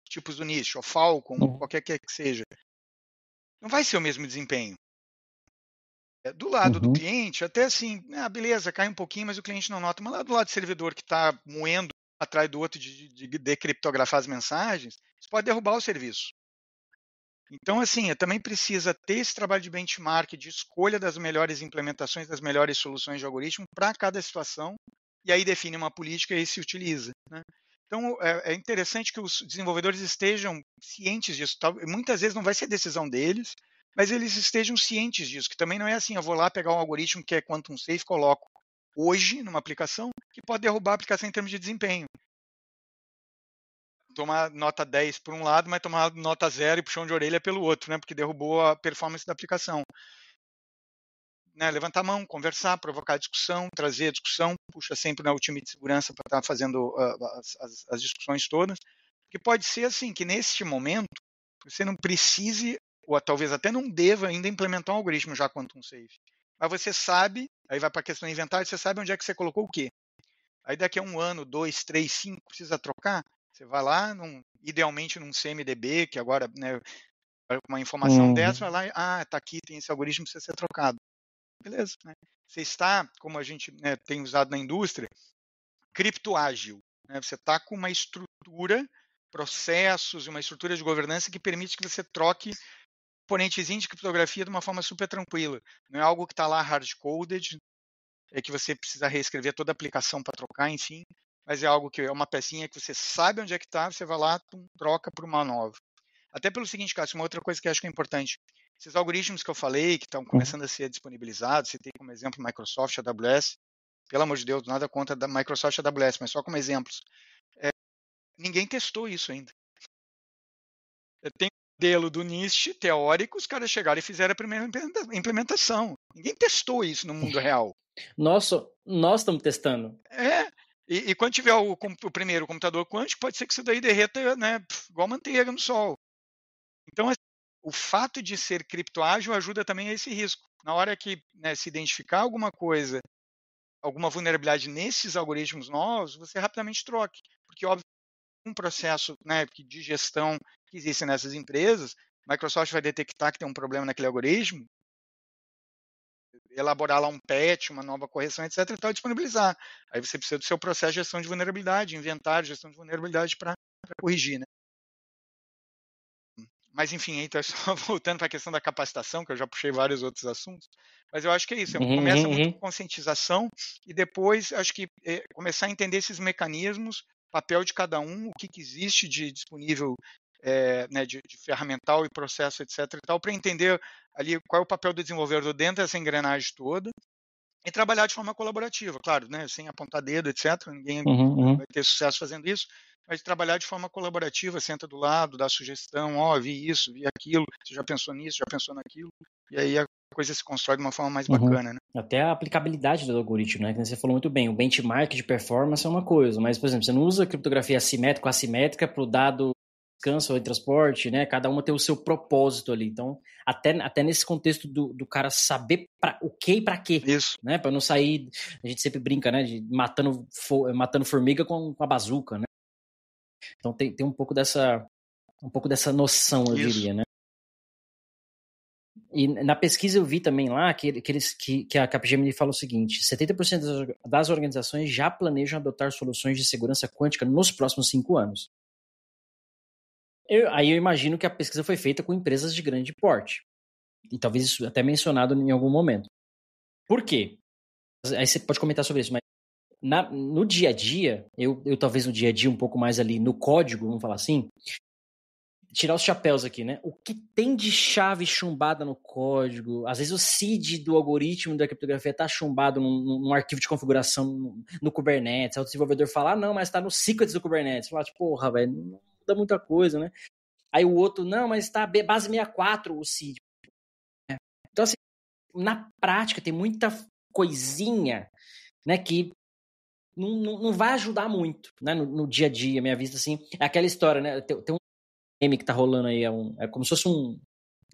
tipos do nicho, ou Falcon, qualquer que seja. Não vai ser o mesmo desempenho. Do lado do cliente, até assim, beleza, cai um pouquinho, mas o cliente não nota. Mas lá do lado do servidor que está moendo atrás do outro de decriptografar as mensagens, você pode derrubar o serviço. Então, assim, também precisa ter esse trabalho de benchmark, de escolha das melhores implementações, das melhores soluções de algoritmo para cada situação, e aí define uma política e aí se utiliza, né? Então, é interessante que os desenvolvedores estejam cientes disso. Muitas vezes não vai ser decisão deles, mas eles estejam cientes disso, que também não é assim, eu vou lá pegar um algoritmo que é quantum safe, coloco hoje numa aplicação, que pode derrubar a aplicação em termos de desempenho. Tomar nota 10 por um lado, mas tomar nota 0 e puxão de orelha pelo outro, né? Porque derrubou a performance da aplicação. Né? Levantar a mão, conversar, provocar discussão, trazer a discussão, puxa sempre o time de segurança para estar fazendo as discussões todas. Porque pode ser assim, que neste momento você não precise, ou talvez até não deva ainda implementar um algoritmo já quantum safe. Mas você sabe, aí vai para a questão do inventário, você sabe onde é que você colocou o quê. Aí daqui a 1 ano, 2, 3, 5, precisa trocar, você vai lá, idealmente num CMDB, que agora, né, uma informação dessa, vai lá e, tá aqui, tem esse algoritmo que precisa ser trocado. Beleza, né? Você está, como a gente tem usado na indústria, criptoágil. Né? Você está com uma estrutura, processos e uma estrutura de governança que permite que você troque componentezinho de criptografia de uma forma super tranquila. Não é algo que está lá hard-coded, que você precisa reescrever toda a aplicação para trocar, enfim, mas é algo que é uma pecinha que você sabe onde é que está, você vai lá, troca por uma nova. Até pelo seguinte, Cássio, uma outra coisa que eu acho que é importante, esses algoritmos que eu falei, que estão começando a ser disponibilizados, citei como exemplo Microsoft, AWS, pelo amor de Deus, nada contra da Microsoft e AWS, mas só como exemplos. Ninguém testou isso ainda. Tem um modelo do NIST teórico, os caras chegaram e fizeram a primeira implementação. Ninguém testou isso no mundo real. Nós estamos testando. E quando tiver o primeiro computador quântico, pode ser que isso daí derreta, né, igual manteiga no sol. Então, assim, o fato de ser criptoágil ajuda também a esse risco. Na hora que, né, se identificar alguma coisa, alguma vulnerabilidade nesses algoritmos novos, você rapidamente troque. Porque, óbvio, um processo, né, de gestão que existe nessas empresas, a Microsoft vai detectar que tem um problema naquele algoritmo, elaborar lá um patch, uma nova correção, etc, e tal, disponibilizar. Aí você precisa do seu processo de gestão de vulnerabilidade, inventário, gestão de vulnerabilidade para corrigir, né? Mas enfim, então só voltando para a questão da capacitação, que eu já puxei vários outros assuntos, mas eu acho que é isso, começa muito com conscientização e depois acho que começar a entender esses mecanismos, papel de cada um, o que existe de disponível, né, de ferramental e processo, etc e tal, para entender ali qual é o papel do desenvolvedor dentro dessa engrenagem toda e trabalhar de forma colaborativa, claro, né, sem apontar dedo, etc, ninguém vai ter sucesso fazendo isso, mas trabalhar de forma colaborativa, senta do lado, dá sugestão, ó, vi isso, vi aquilo, você já pensou nisso, já pensou naquilo, e aí a coisa se constrói de uma forma mais bacana, né? Até a aplicabilidade do algoritmo, né? Que você falou muito bem, o benchmark de performance é uma coisa, mas, por exemplo, você não usa criptografia assimétrica ou assimétrica para o dado descanso ou transporte, né? Cada uma tem o seu propósito ali. Então, até nesse contexto do cara saber o que e para quê. Isso. Né? Para não sair, a gente sempre brinca, né? De matando formiga com a bazuca, né? Então tem um pouco dessa noção, eu diria, né? E na pesquisa eu vi também lá que a Capgemini fala o seguinte: 70% das organizações já planejam adotar soluções de segurança quântica nos próximos 5 anos. Aí eu imagino que a pesquisa foi feita com empresas de grande porte. E talvez isso até mencionado em algum momento. Por quê? Aí você pode comentar sobre isso, mas no dia a dia, eu talvez no dia a dia um pouco mais ali no código, vamos falar assim, tirar os chapéus aqui, né? O que tem de chave chumbada no código? Às vezes o seed do algoritmo da criptografia tá chumbado num arquivo de configuração no Kubernetes. Aí o desenvolvedor fala, não, mas tá no secrets do Kubernetes. Fala, tipo, porra, velho, não muda muita coisa, né? Aí o outro, não, mas tá base 64 o seed. Então, assim, na prática tem muita coisinha, né, que não vai ajudar muito, né, no dia a dia, minha vista, assim. É aquela história, né? Tem um meme que tá rolando aí, é como se fosse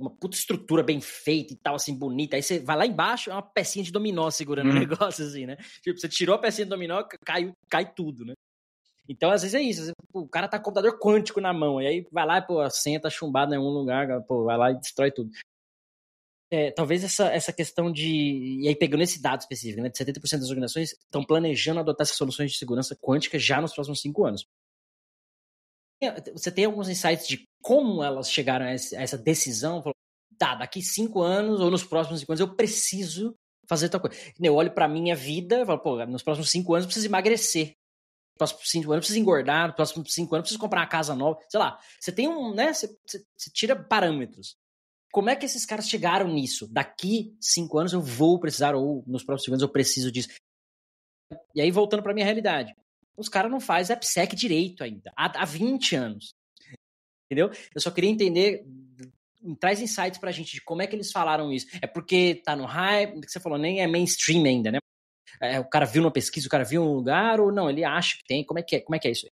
uma puta estrutura bem feita e tal, assim, bonita. Aí você vai lá embaixo, é uma pecinha de dominó segurando o negócio, assim, né? Tipo, você tirou a pecinha de dominó, cai tudo, né? Então, às vezes é isso. O cara tá com o computador quântico na mão, e aí vai lá e, pô, a senha tá chumbada em algum lugar, pô, vai lá e destrói tudo. Talvez essa questão de... E aí, pegando esse dado específico, né? De 70% das organizações estão planejando adotar essas soluções de segurança quântica já nos próximos 5 anos. Você tem alguns insights de como elas chegaram a essa decisão? Tá, daqui 5 anos ou nos próximos 5 anos eu preciso fazer tal coisa. Eu olho pra minha vida e falo, pô, nos próximos 5 anos eu preciso emagrecer. Nos próximos 5 anos eu preciso engordar. Nos próximos 5 anos eu preciso comprar uma casa nova. Sei lá, você tem né? Você tira parâmetros. Como é que esses caras chegaram nisso? Daqui 5 anos eu vou precisar, ou nos próximos 5 anos eu preciso disso. E aí, voltando pra minha realidade. Os caras não fazem AppSec direito ainda. Há 20 anos. Entendeu? Eu só queria entender, traz insights pra gente de como é que eles falaram isso. É porque tá no hype, que você falou, nem é mainstream ainda, né? O cara viu numa pesquisa, o cara viu um lugar, ou não, ele acha que tem. Como é que é isso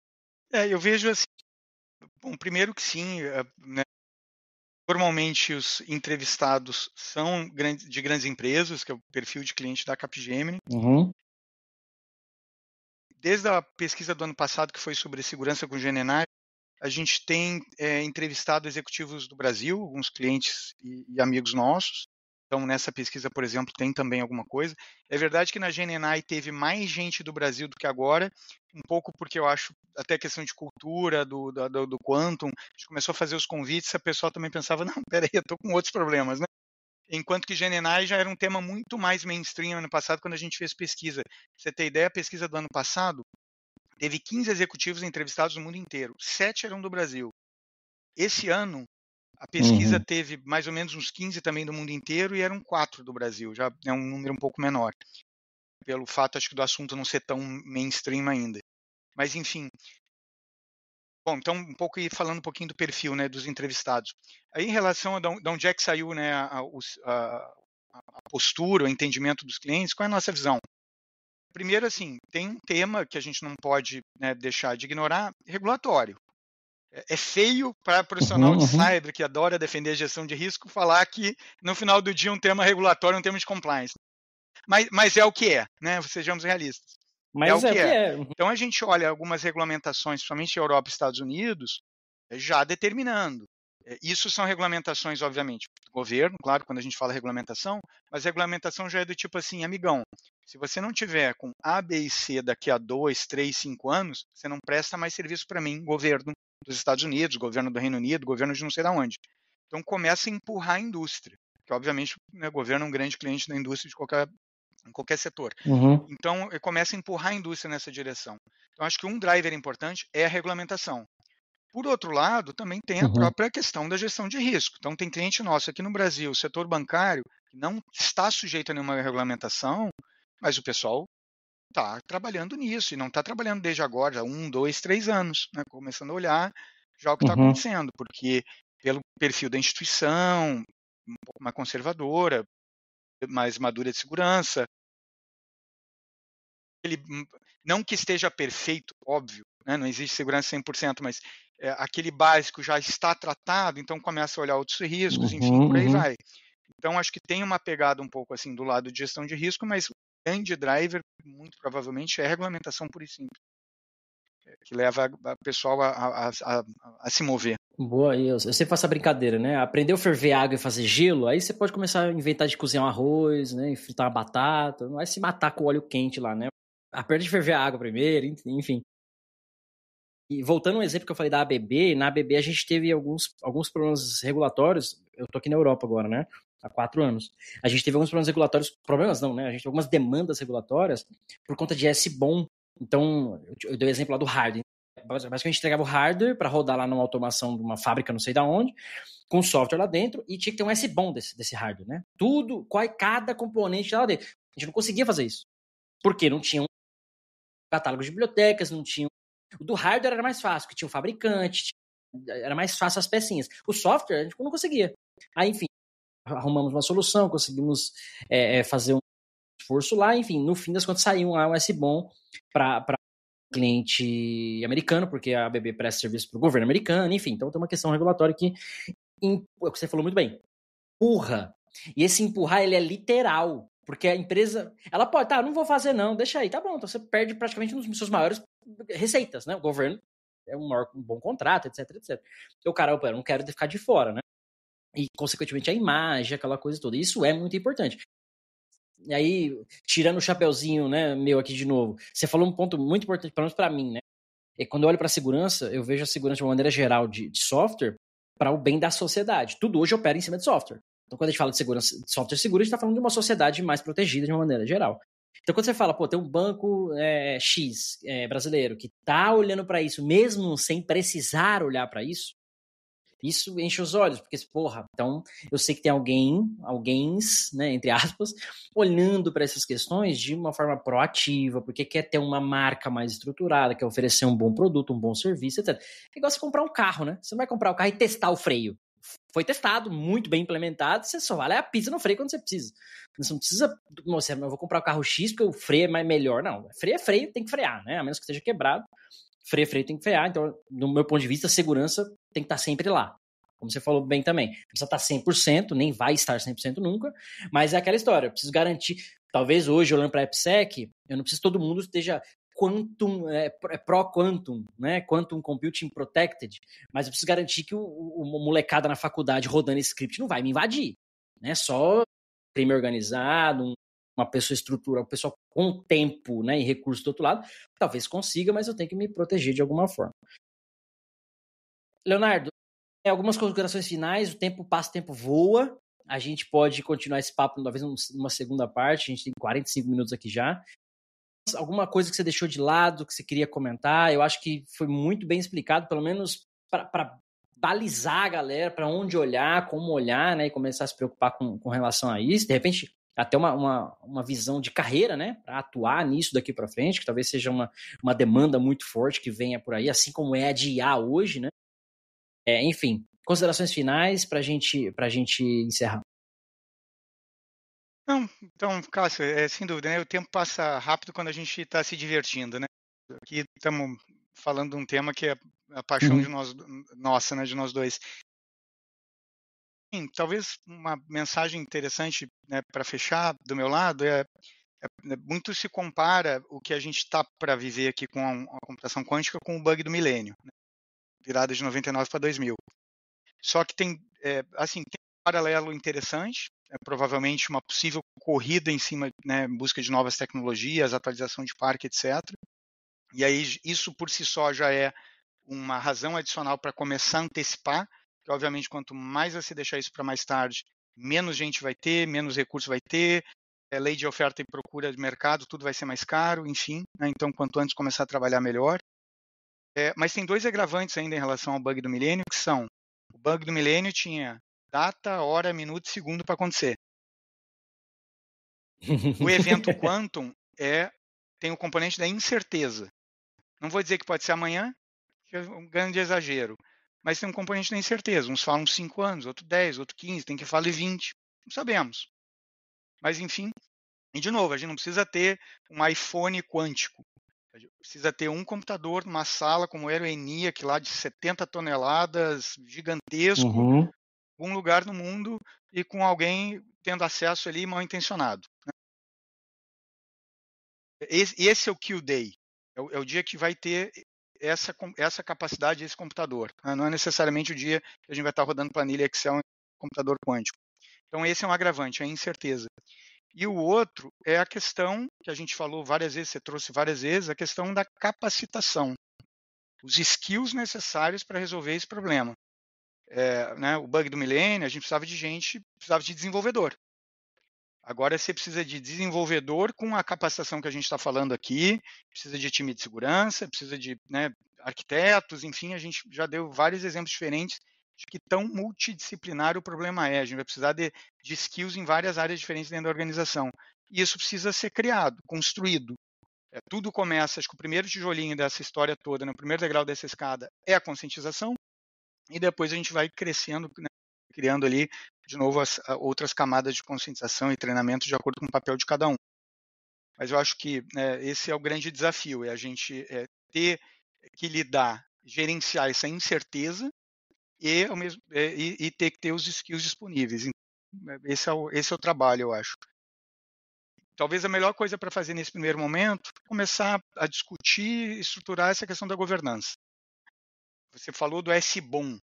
aí? Eu vejo assim, bom, primeiro que sim, né? Normalmente os entrevistados são de grandes empresas, que é o perfil de cliente da Capgemini. Desde a pesquisa do ano passado, que foi sobre segurança com GNNI, a gente tem entrevistado executivos do Brasil, alguns clientes e amigos nossos. Então, nessa pesquisa, por exemplo, tem também alguma coisa. É verdade que na GNNI teve mais gente do Brasil do que agora, um pouco porque eu acho até questão de cultura, do Quantum, a gente começou a fazer os convites, a pessoa também pensava, não, peraí, eu estou com outros problemas, né? Enquanto que GNNI já era um tema muito mais mainstream ano passado, quando a gente fez pesquisa. Pra você ter ideia, a pesquisa do ano passado teve 15 executivos entrevistados no mundo inteiro, 7 eram do Brasil. Esse ano, a pesquisa teve mais ou menos uns 15 também do mundo inteiro e eram 4 do Brasil, já é um número um pouco menor, pelo fato, acho que do assunto não ser tão mainstream ainda. Mas, enfim. Bom, então, falando um pouquinho do perfil, né, dos entrevistados. Aí, em relação a de onde é que saiu, né, a postura, o entendimento dos clientes, qual é a nossa visão? primeiro, assim, tem um tema que a gente não pode, né, deixar de ignorar, regulatório. É feio para profissional de cyber que adora defender a gestão de risco falar que, no final do dia, um tema regulatório é um tema de compliance. Mas é o que é, né? Sejamos realistas. É o Mas é o que que é. é. Então, a gente olha algumas regulamentações, principalmente Europa e Estados Unidos, já determinando. Isso são regulamentações, obviamente, do governo, claro, quando a gente fala regulamentação, mas a regulamentação já é do tipo assim, amigão, se você não tiver com A, B e C daqui a 2, 3, 5 anos, você não presta mais serviço para mim, governo dos Estados Unidos, governo do Reino Unido, governo de não sei de onde. Então, começa a empurrar a indústria, que obviamente o governo é um grande cliente da indústria em qualquer setor. Então, começa a empurrar a indústria nessa direção. Então, acho que um driver importante é a regulamentação. Por outro lado, também tem a própria questão da gestão de risco. Então, tem cliente nosso aqui no Brasil, o setor bancário, que não está sujeito a nenhuma regulamentação, mas o pessoal está trabalhando nisso, e não está trabalhando desde agora, já 1, 2, 3 anos, né, começando a olhar já o que está acontecendo, porque pelo perfil da instituição, um pouco mais conservadora, mais madura de segurança, não que esteja perfeito, óbvio, né, não existe segurança 100%, mas aquele básico já está tratado, então começa a olhar outros riscos, enfim, por aí vai. Então, acho que tem uma pegada um pouco assim do lado de gestão de risco, mas o grande driver, muito provavelmente, é a regulamentação pura e simples, que leva o pessoal a se mover. Boa, aí eu sempre faço a brincadeira, né? Aprendeu a ferver água e fazer gelo, aí você pode começar a inventar de cozinhar um arroz, né? E fritar uma batata, não vai se matar com óleo quente lá, né? Aprende a ferver a água primeiro, enfim. E voltando ao exemplo que eu falei da ABB, na ABB a gente teve alguns problemas regulatórios, eu tô aqui na Europa agora, né? Há 4 anos. A gente teve alguns problemas regulatórios, problemas não, né? A gente teve algumas demandas regulatórias por conta de SBOM. Então, eu dei o exemplo lá do hardware. Basicamente, a gente entregava o hardware para rodar lá numa automação de uma fábrica, não sei de onde, com software lá dentro, e tinha que ter um SBOM desse hardware, né? Tudo, cada componente lá dentro. A gente não conseguia fazer isso. Porque não tinha um catálogo de bibliotecas, não tinha. O do hardware era mais fácil, porque tinha o fabricante, era mais fácil as pecinhas. O software, a gente não conseguia. Aí, enfim, arrumamos uma solução, conseguimos fazer um esforço lá, enfim, no fim das contas saiu lá um SBOM para cliente americano, porque a ABB presta serviço para o governo americano, enfim, então tem uma questão regulatória que você falou muito bem, empurra. E esse empurrar, ele é literal, porque a empresa, ela pode, não vou fazer não, deixa aí, tá bom, então você perde praticamente um dos seus maiores receitas, né? O governo é um bom contrato, etc, etc. Então o cara, eu não quero ficar de fora, né? E, consequentemente, a imagem, aquela coisa toda. Isso é muito importante. E aí, tirando o chapeuzinho, né, meu aqui de novo, você falou um ponto muito importante, pelo menos para mim, né? E quando eu olho para a segurança, eu vejo a segurança de uma maneira geral de software para o bem da sociedade. Tudo hoje opera em cima de software. Então, quando a gente fala de segurança, de software seguro, a gente está falando de uma sociedade mais protegida de uma maneira geral. Então, quando você fala, tem um banco X brasileiro que está olhando para isso, mesmo sem precisar olhar para isso enche os olhos, porque, então eu sei que tem alguém, né, entre aspas, olhando para essas questões de uma forma proativa, porque quer ter uma marca mais estruturada, quer oferecer um bom produto, um bom serviço, etc. É igual você comprar um carro, né? Você não vai comprar o carro e testar o freio. Foi testado, muito bem implementado, você só vai lá e pisa no freio quando você precisa. Você não precisa, eu vou comprar o carro X porque o freio é melhor. Não, freio é freio, tem que frear, né? A menos que esteja quebrado. Freio tem que frear, então, do meu ponto de vista, a segurança tem que estar sempre lá. Como você falou bem também. Não precisa estar 100%, nem vai estar 100% nunca, mas é aquela história, eu preciso garantir, talvez hoje, olhando para a AppSec, eu não preciso que todo mundo esteja quantum, pró-quantum, né? Quantum Computing Protected, mas eu preciso garantir que o molecada na faculdade rodando script não vai me invadir, né? Só crime organizado, uma pessoa estrutura, uma pessoa com tempo, né, e recursos do outro lado, talvez consiga, mas eu tenho que me proteger de alguma forma. Leonardo, algumas considerações finais, o tempo passa, o tempo voa, a gente pode continuar esse papo talvez numa segunda parte, a gente tem 45 minutos aqui já. Alguma coisa que você deixou de lado, que você queria comentar? Eu acho que foi muito bem explicado, pelo menos para balizar a galera, para onde olhar, como olhar, né, e começar a se preocupar com relação a isso. De repente, até uma visão de carreira, né, para atuar nisso daqui para frente, que talvez seja uma demanda muito forte que venha por aí, assim como é a de IA hoje, né? Enfim, considerações finais para a gente encerrar. Não, então, Cássio, sem dúvida, né? O tempo passa rápido quando a gente está se divertindo, né? Aqui estamos falando de um tema que é a paixão de nossa, né? De nós dois. Sim, talvez uma mensagem interessante, né, para fechar do meu lado muito se compara o que a gente está para viver aqui com a computação quântica com o bug do milênio, né? Virada de 99 para 2000. Só que tem um paralelo interessante, provavelmente uma possível corrida em cima, né, em busca de novas tecnologias, atualização de parque, etc. E aí isso por si só já é uma razão adicional para começar a antecipar, que obviamente quanto mais você deixar isso para mais tarde, menos gente vai ter, menos recurso vai ter, lei de oferta e procura de mercado, tudo vai ser mais caro, enfim, né? Então quanto antes começar a trabalhar melhor. Mas tem dois agravantes ainda em relação ao bug do milênio, que são: o bug do milênio tinha data, hora, minuto e segundo para acontecer. O evento quantum tem o componente da incerteza. Não vou dizer que pode ser amanhã, que é um grande exagero, mas tem um componente da incerteza. Uns falam 5 anos, outro 10, outro 15, tem que falar 20, não sabemos. Mas enfim, e de novo, a gente não precisa ter um iPhone quântico. A gente precisa ter um computador numa sala como era o ENIAC lá de 70 toneladas, gigantesco, um lugar no mundo e com alguém tendo acesso ali mal intencionado. Esse é o Q Day. É o dia que vai ter essa capacidade, esse computador. Não é necessariamente o dia que a gente vai estar rodando planilha Excel em computador quântico. Então esse é um agravante, a incerteza. E o outro é a questão que a gente falou várias vezes, você trouxe várias vezes, a questão da capacitação. Os skills necessários para resolver esse problema. Né, o bug do milênio, a gente precisava de desenvolvedor. Agora você precisa de desenvolvedor com a capacitação que a gente está falando aqui, precisa de time de segurança, precisa de, né, arquitetos, enfim, a gente já deu vários exemplos diferentes de que tão multidisciplinar o problema é. A gente vai precisar de skills em várias áreas diferentes dentro da organização. E isso precisa ser criado, construído. Tudo começa, acho que o primeiro tijolinho dessa história toda, né, o primeiro degrau dessa escada é a conscientização, e depois a gente vai crescendo, né, criando ali, de novo, as outras camadas de conscientização e treinamento de acordo com o papel de cada um. Mas eu acho que esse é o grande desafio, é a gente ter que lidar, gerenciar essa incerteza e ter que ter os skills disponíveis. Esse é o trabalho, eu acho. Talvez a melhor coisa para fazer nesse primeiro momento é começar a discutir e estruturar essa questão da governança. Você falou do SBOM.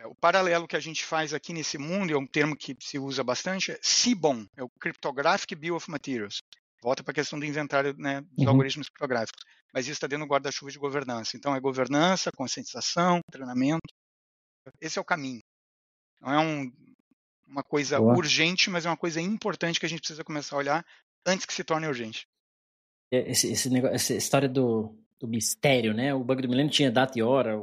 O paralelo que a gente faz aqui nesse mundo, é um termo que se usa bastante, é CBOM, é o Cryptographic Bill of Materials. Volta para a questão do inventário, né, dos algoritmos criptográficos. Mas isso está dentro do guarda-chuva de governança. Então, é governança, conscientização, treinamento. Esse é o caminho. Não é uma coisa urgente, mas é uma coisa importante que a gente precisa começar a olhar antes que se torne urgente. Essa história do mistério, né? O bug do milênio tinha data e hora.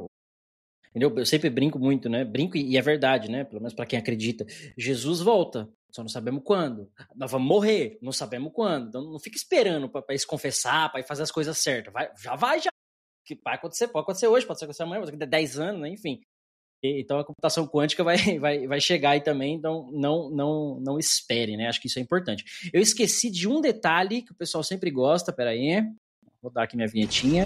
Entendeu? Eu sempre brinco muito, né? Brinco e é verdade, né? Pelo menos para quem acredita. Jesus volta, só não sabemos quando. Nós vamos morrer, não sabemos quando. Então não fica esperando para ir se confessar, para ir fazer as coisas certas. Já. Que vai acontecer, pode acontecer hoje, pode acontecer amanhã, pode acontecer 10 anos, né? Enfim. Então a computação quântica vai chegar aí também, então não espere, né? Acho que isso é importante. Eu esqueci de um detalhe que o pessoal sempre gosta, peraí. Vou dar aqui minha vinhetinha.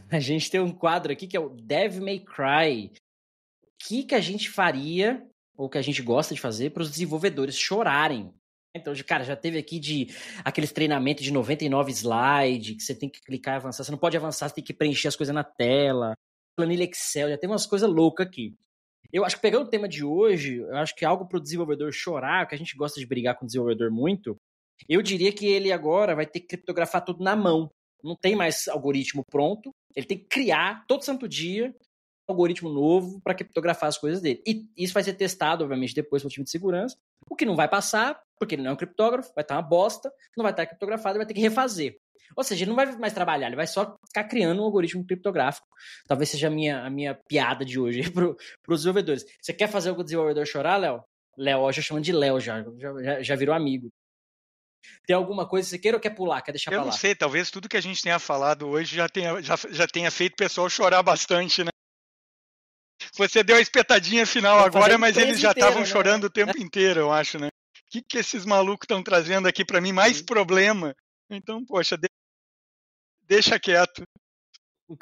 A gente tem um quadro aqui que é o Devil May Cry. O que a gente faria, ou que a gente gosta de fazer, para os desenvolvedores chorarem? Então, cara, já teve aqui aqueles treinamentos de 99 slides, que você tem que clicar e avançar. Você não pode avançar, você tem que preencher as coisas na tela. Planilha Excel, já tem umas coisas loucas aqui. Eu acho que pegando o tema de hoje, eu acho que algo para o desenvolvedor chorar, que a gente gosta de brigar com o desenvolvedor muito, eu diria que ele agora vai ter que criptografar tudo na mão. Não tem mais algoritmo pronto, ele tem que criar todo santo dia um algoritmo novo para criptografar as coisas dele. E isso vai ser testado, obviamente, depois pelo time de segurança. O que não vai passar, porque ele não é um criptógrafo, vai estar uma bosta, não vai estar criptografado, ele vai ter que refazer. Ou seja, ele não vai mais trabalhar, ele vai só ficar criando um algoritmo criptográfico. Talvez seja a minha piada de hoje para os desenvolvedores. Você quer fazer o desenvolvedor chorar, Léo? Léo, já chamando de Léo, já virou amigo. Tem alguma coisa que você queira ou quer pular? Quer deixar pra lá? Eu não sei, talvez tudo que a gente tenha falado hoje já tenha feito o pessoal chorar bastante, né? Você deu a espetadinha final agora, mas eles já estavam chorando o tempo inteiro, eu acho, né? que esses malucos estão trazendo aqui para mim? Mais problema. Então, poxa, deixa quieto. O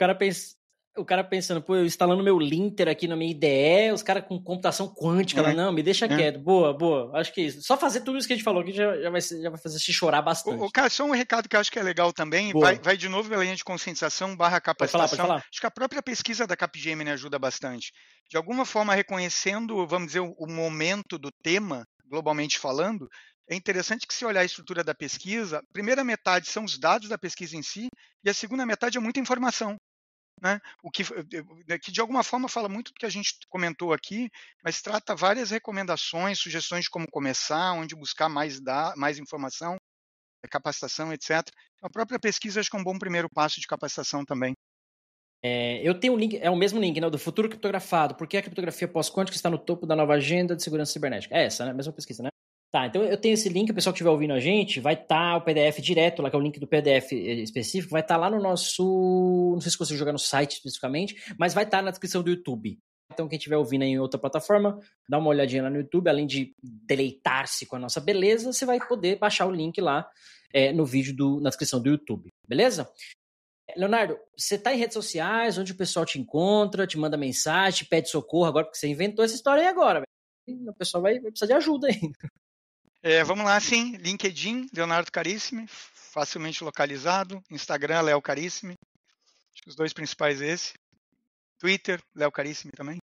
cara pensando, pô, eu instalando meu linter aqui na minha IDE, os caras com computação quântica lá, não, me deixa quieto. Boa. Acho que isso. Só fazer tudo isso que a gente falou aqui já vai fazer se chorar bastante. Cara, só um recado que eu acho que é legal também, vai de novo pela linha de conscientização / capacitação. Pode falar. Acho que a própria pesquisa da Capgemini ajuda bastante. De alguma forma, reconhecendo, vamos dizer, o momento do tema, globalmente falando, é interessante que se olhar a estrutura da pesquisa, a primeira metade são os dados da pesquisa em si, e a segunda metade é muita informação. Né? O que de alguma forma fala muito do que a gente comentou aqui, mas trata várias recomendações, sugestões de como começar, onde buscar mais informação, capacitação, etc. A própria pesquisa acho que é um bom primeiro passo de capacitação também. Eu tenho um link, é o mesmo link, né? Do futuro criptografado. Por que a criptografia pós-quântica está no topo da nova agenda de segurança cibernética? É essa, né? Mesma pesquisa, né? Tá, então eu tenho esse link, o pessoal que estiver ouvindo a gente, vai estar o PDF direto, lá que é o link do PDF específico, vai estar lá no nosso, não sei se você jogar no site especificamente, mas vai estar na descrição do YouTube. Então quem estiver ouvindo aí em outra plataforma, dá uma olhadinha lá no YouTube, além de deleitar-se com a nossa beleza, você vai poder baixar o link lá no vídeo na descrição do YouTube, beleza? Leonardo, você está em redes sociais, onde o pessoal te encontra, te manda mensagem, te pede socorro agora, porque você inventou essa história aí agora, velho. O pessoal vai precisar de ajuda aí. Vamos lá, sim. LinkedIn, Leonardo Carissimi, facilmente localizado. Instagram, Léo Carissimi. Acho que os dois principais esse. Twitter, Léo Carissimi também.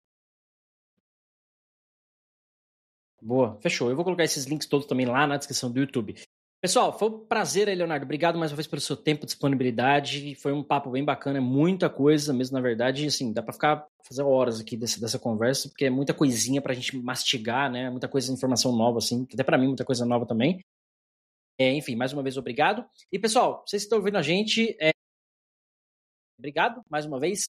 Boa, fechou. Eu vou colocar esses links todos também lá na descrição do YouTube. Pessoal, foi um prazer aí, Leonardo. Obrigado mais uma vez pelo seu tempo, disponibilidade. Foi um papo bem bacana, é muita coisa mesmo, na verdade. Assim, dá para fazer horas aqui dessa conversa, porque é muita coisinha pra gente mastigar, né? Muita coisa, informação nova, assim. Até para mim, muita coisa nova também. Enfim, mais uma vez, obrigado. E, pessoal, vocês que estão ouvindo a gente, obrigado mais uma vez.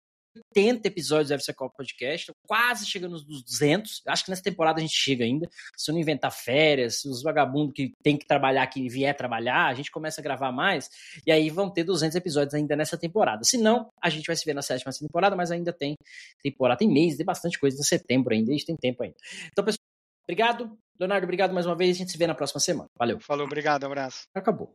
80 episódios do FC Copa Podcast, quase chegando nos 200. Acho que nessa temporada a gente chega ainda. Se eu não inventar férias, se os vagabundos que tem que trabalhar aqui vier trabalhar, a gente começa a gravar mais. E aí vão ter 200 episódios ainda nessa temporada. Se não, a gente vai se ver na 7ª temporada, mas ainda tem temporada, tem mês, tem bastante coisa em setembro ainda, a gente tem tempo ainda. Então, pessoal, obrigado. Leonardo, obrigado mais uma vez. A gente se vê na próxima semana. Valeu. Falou, obrigado, abraço. Acabou.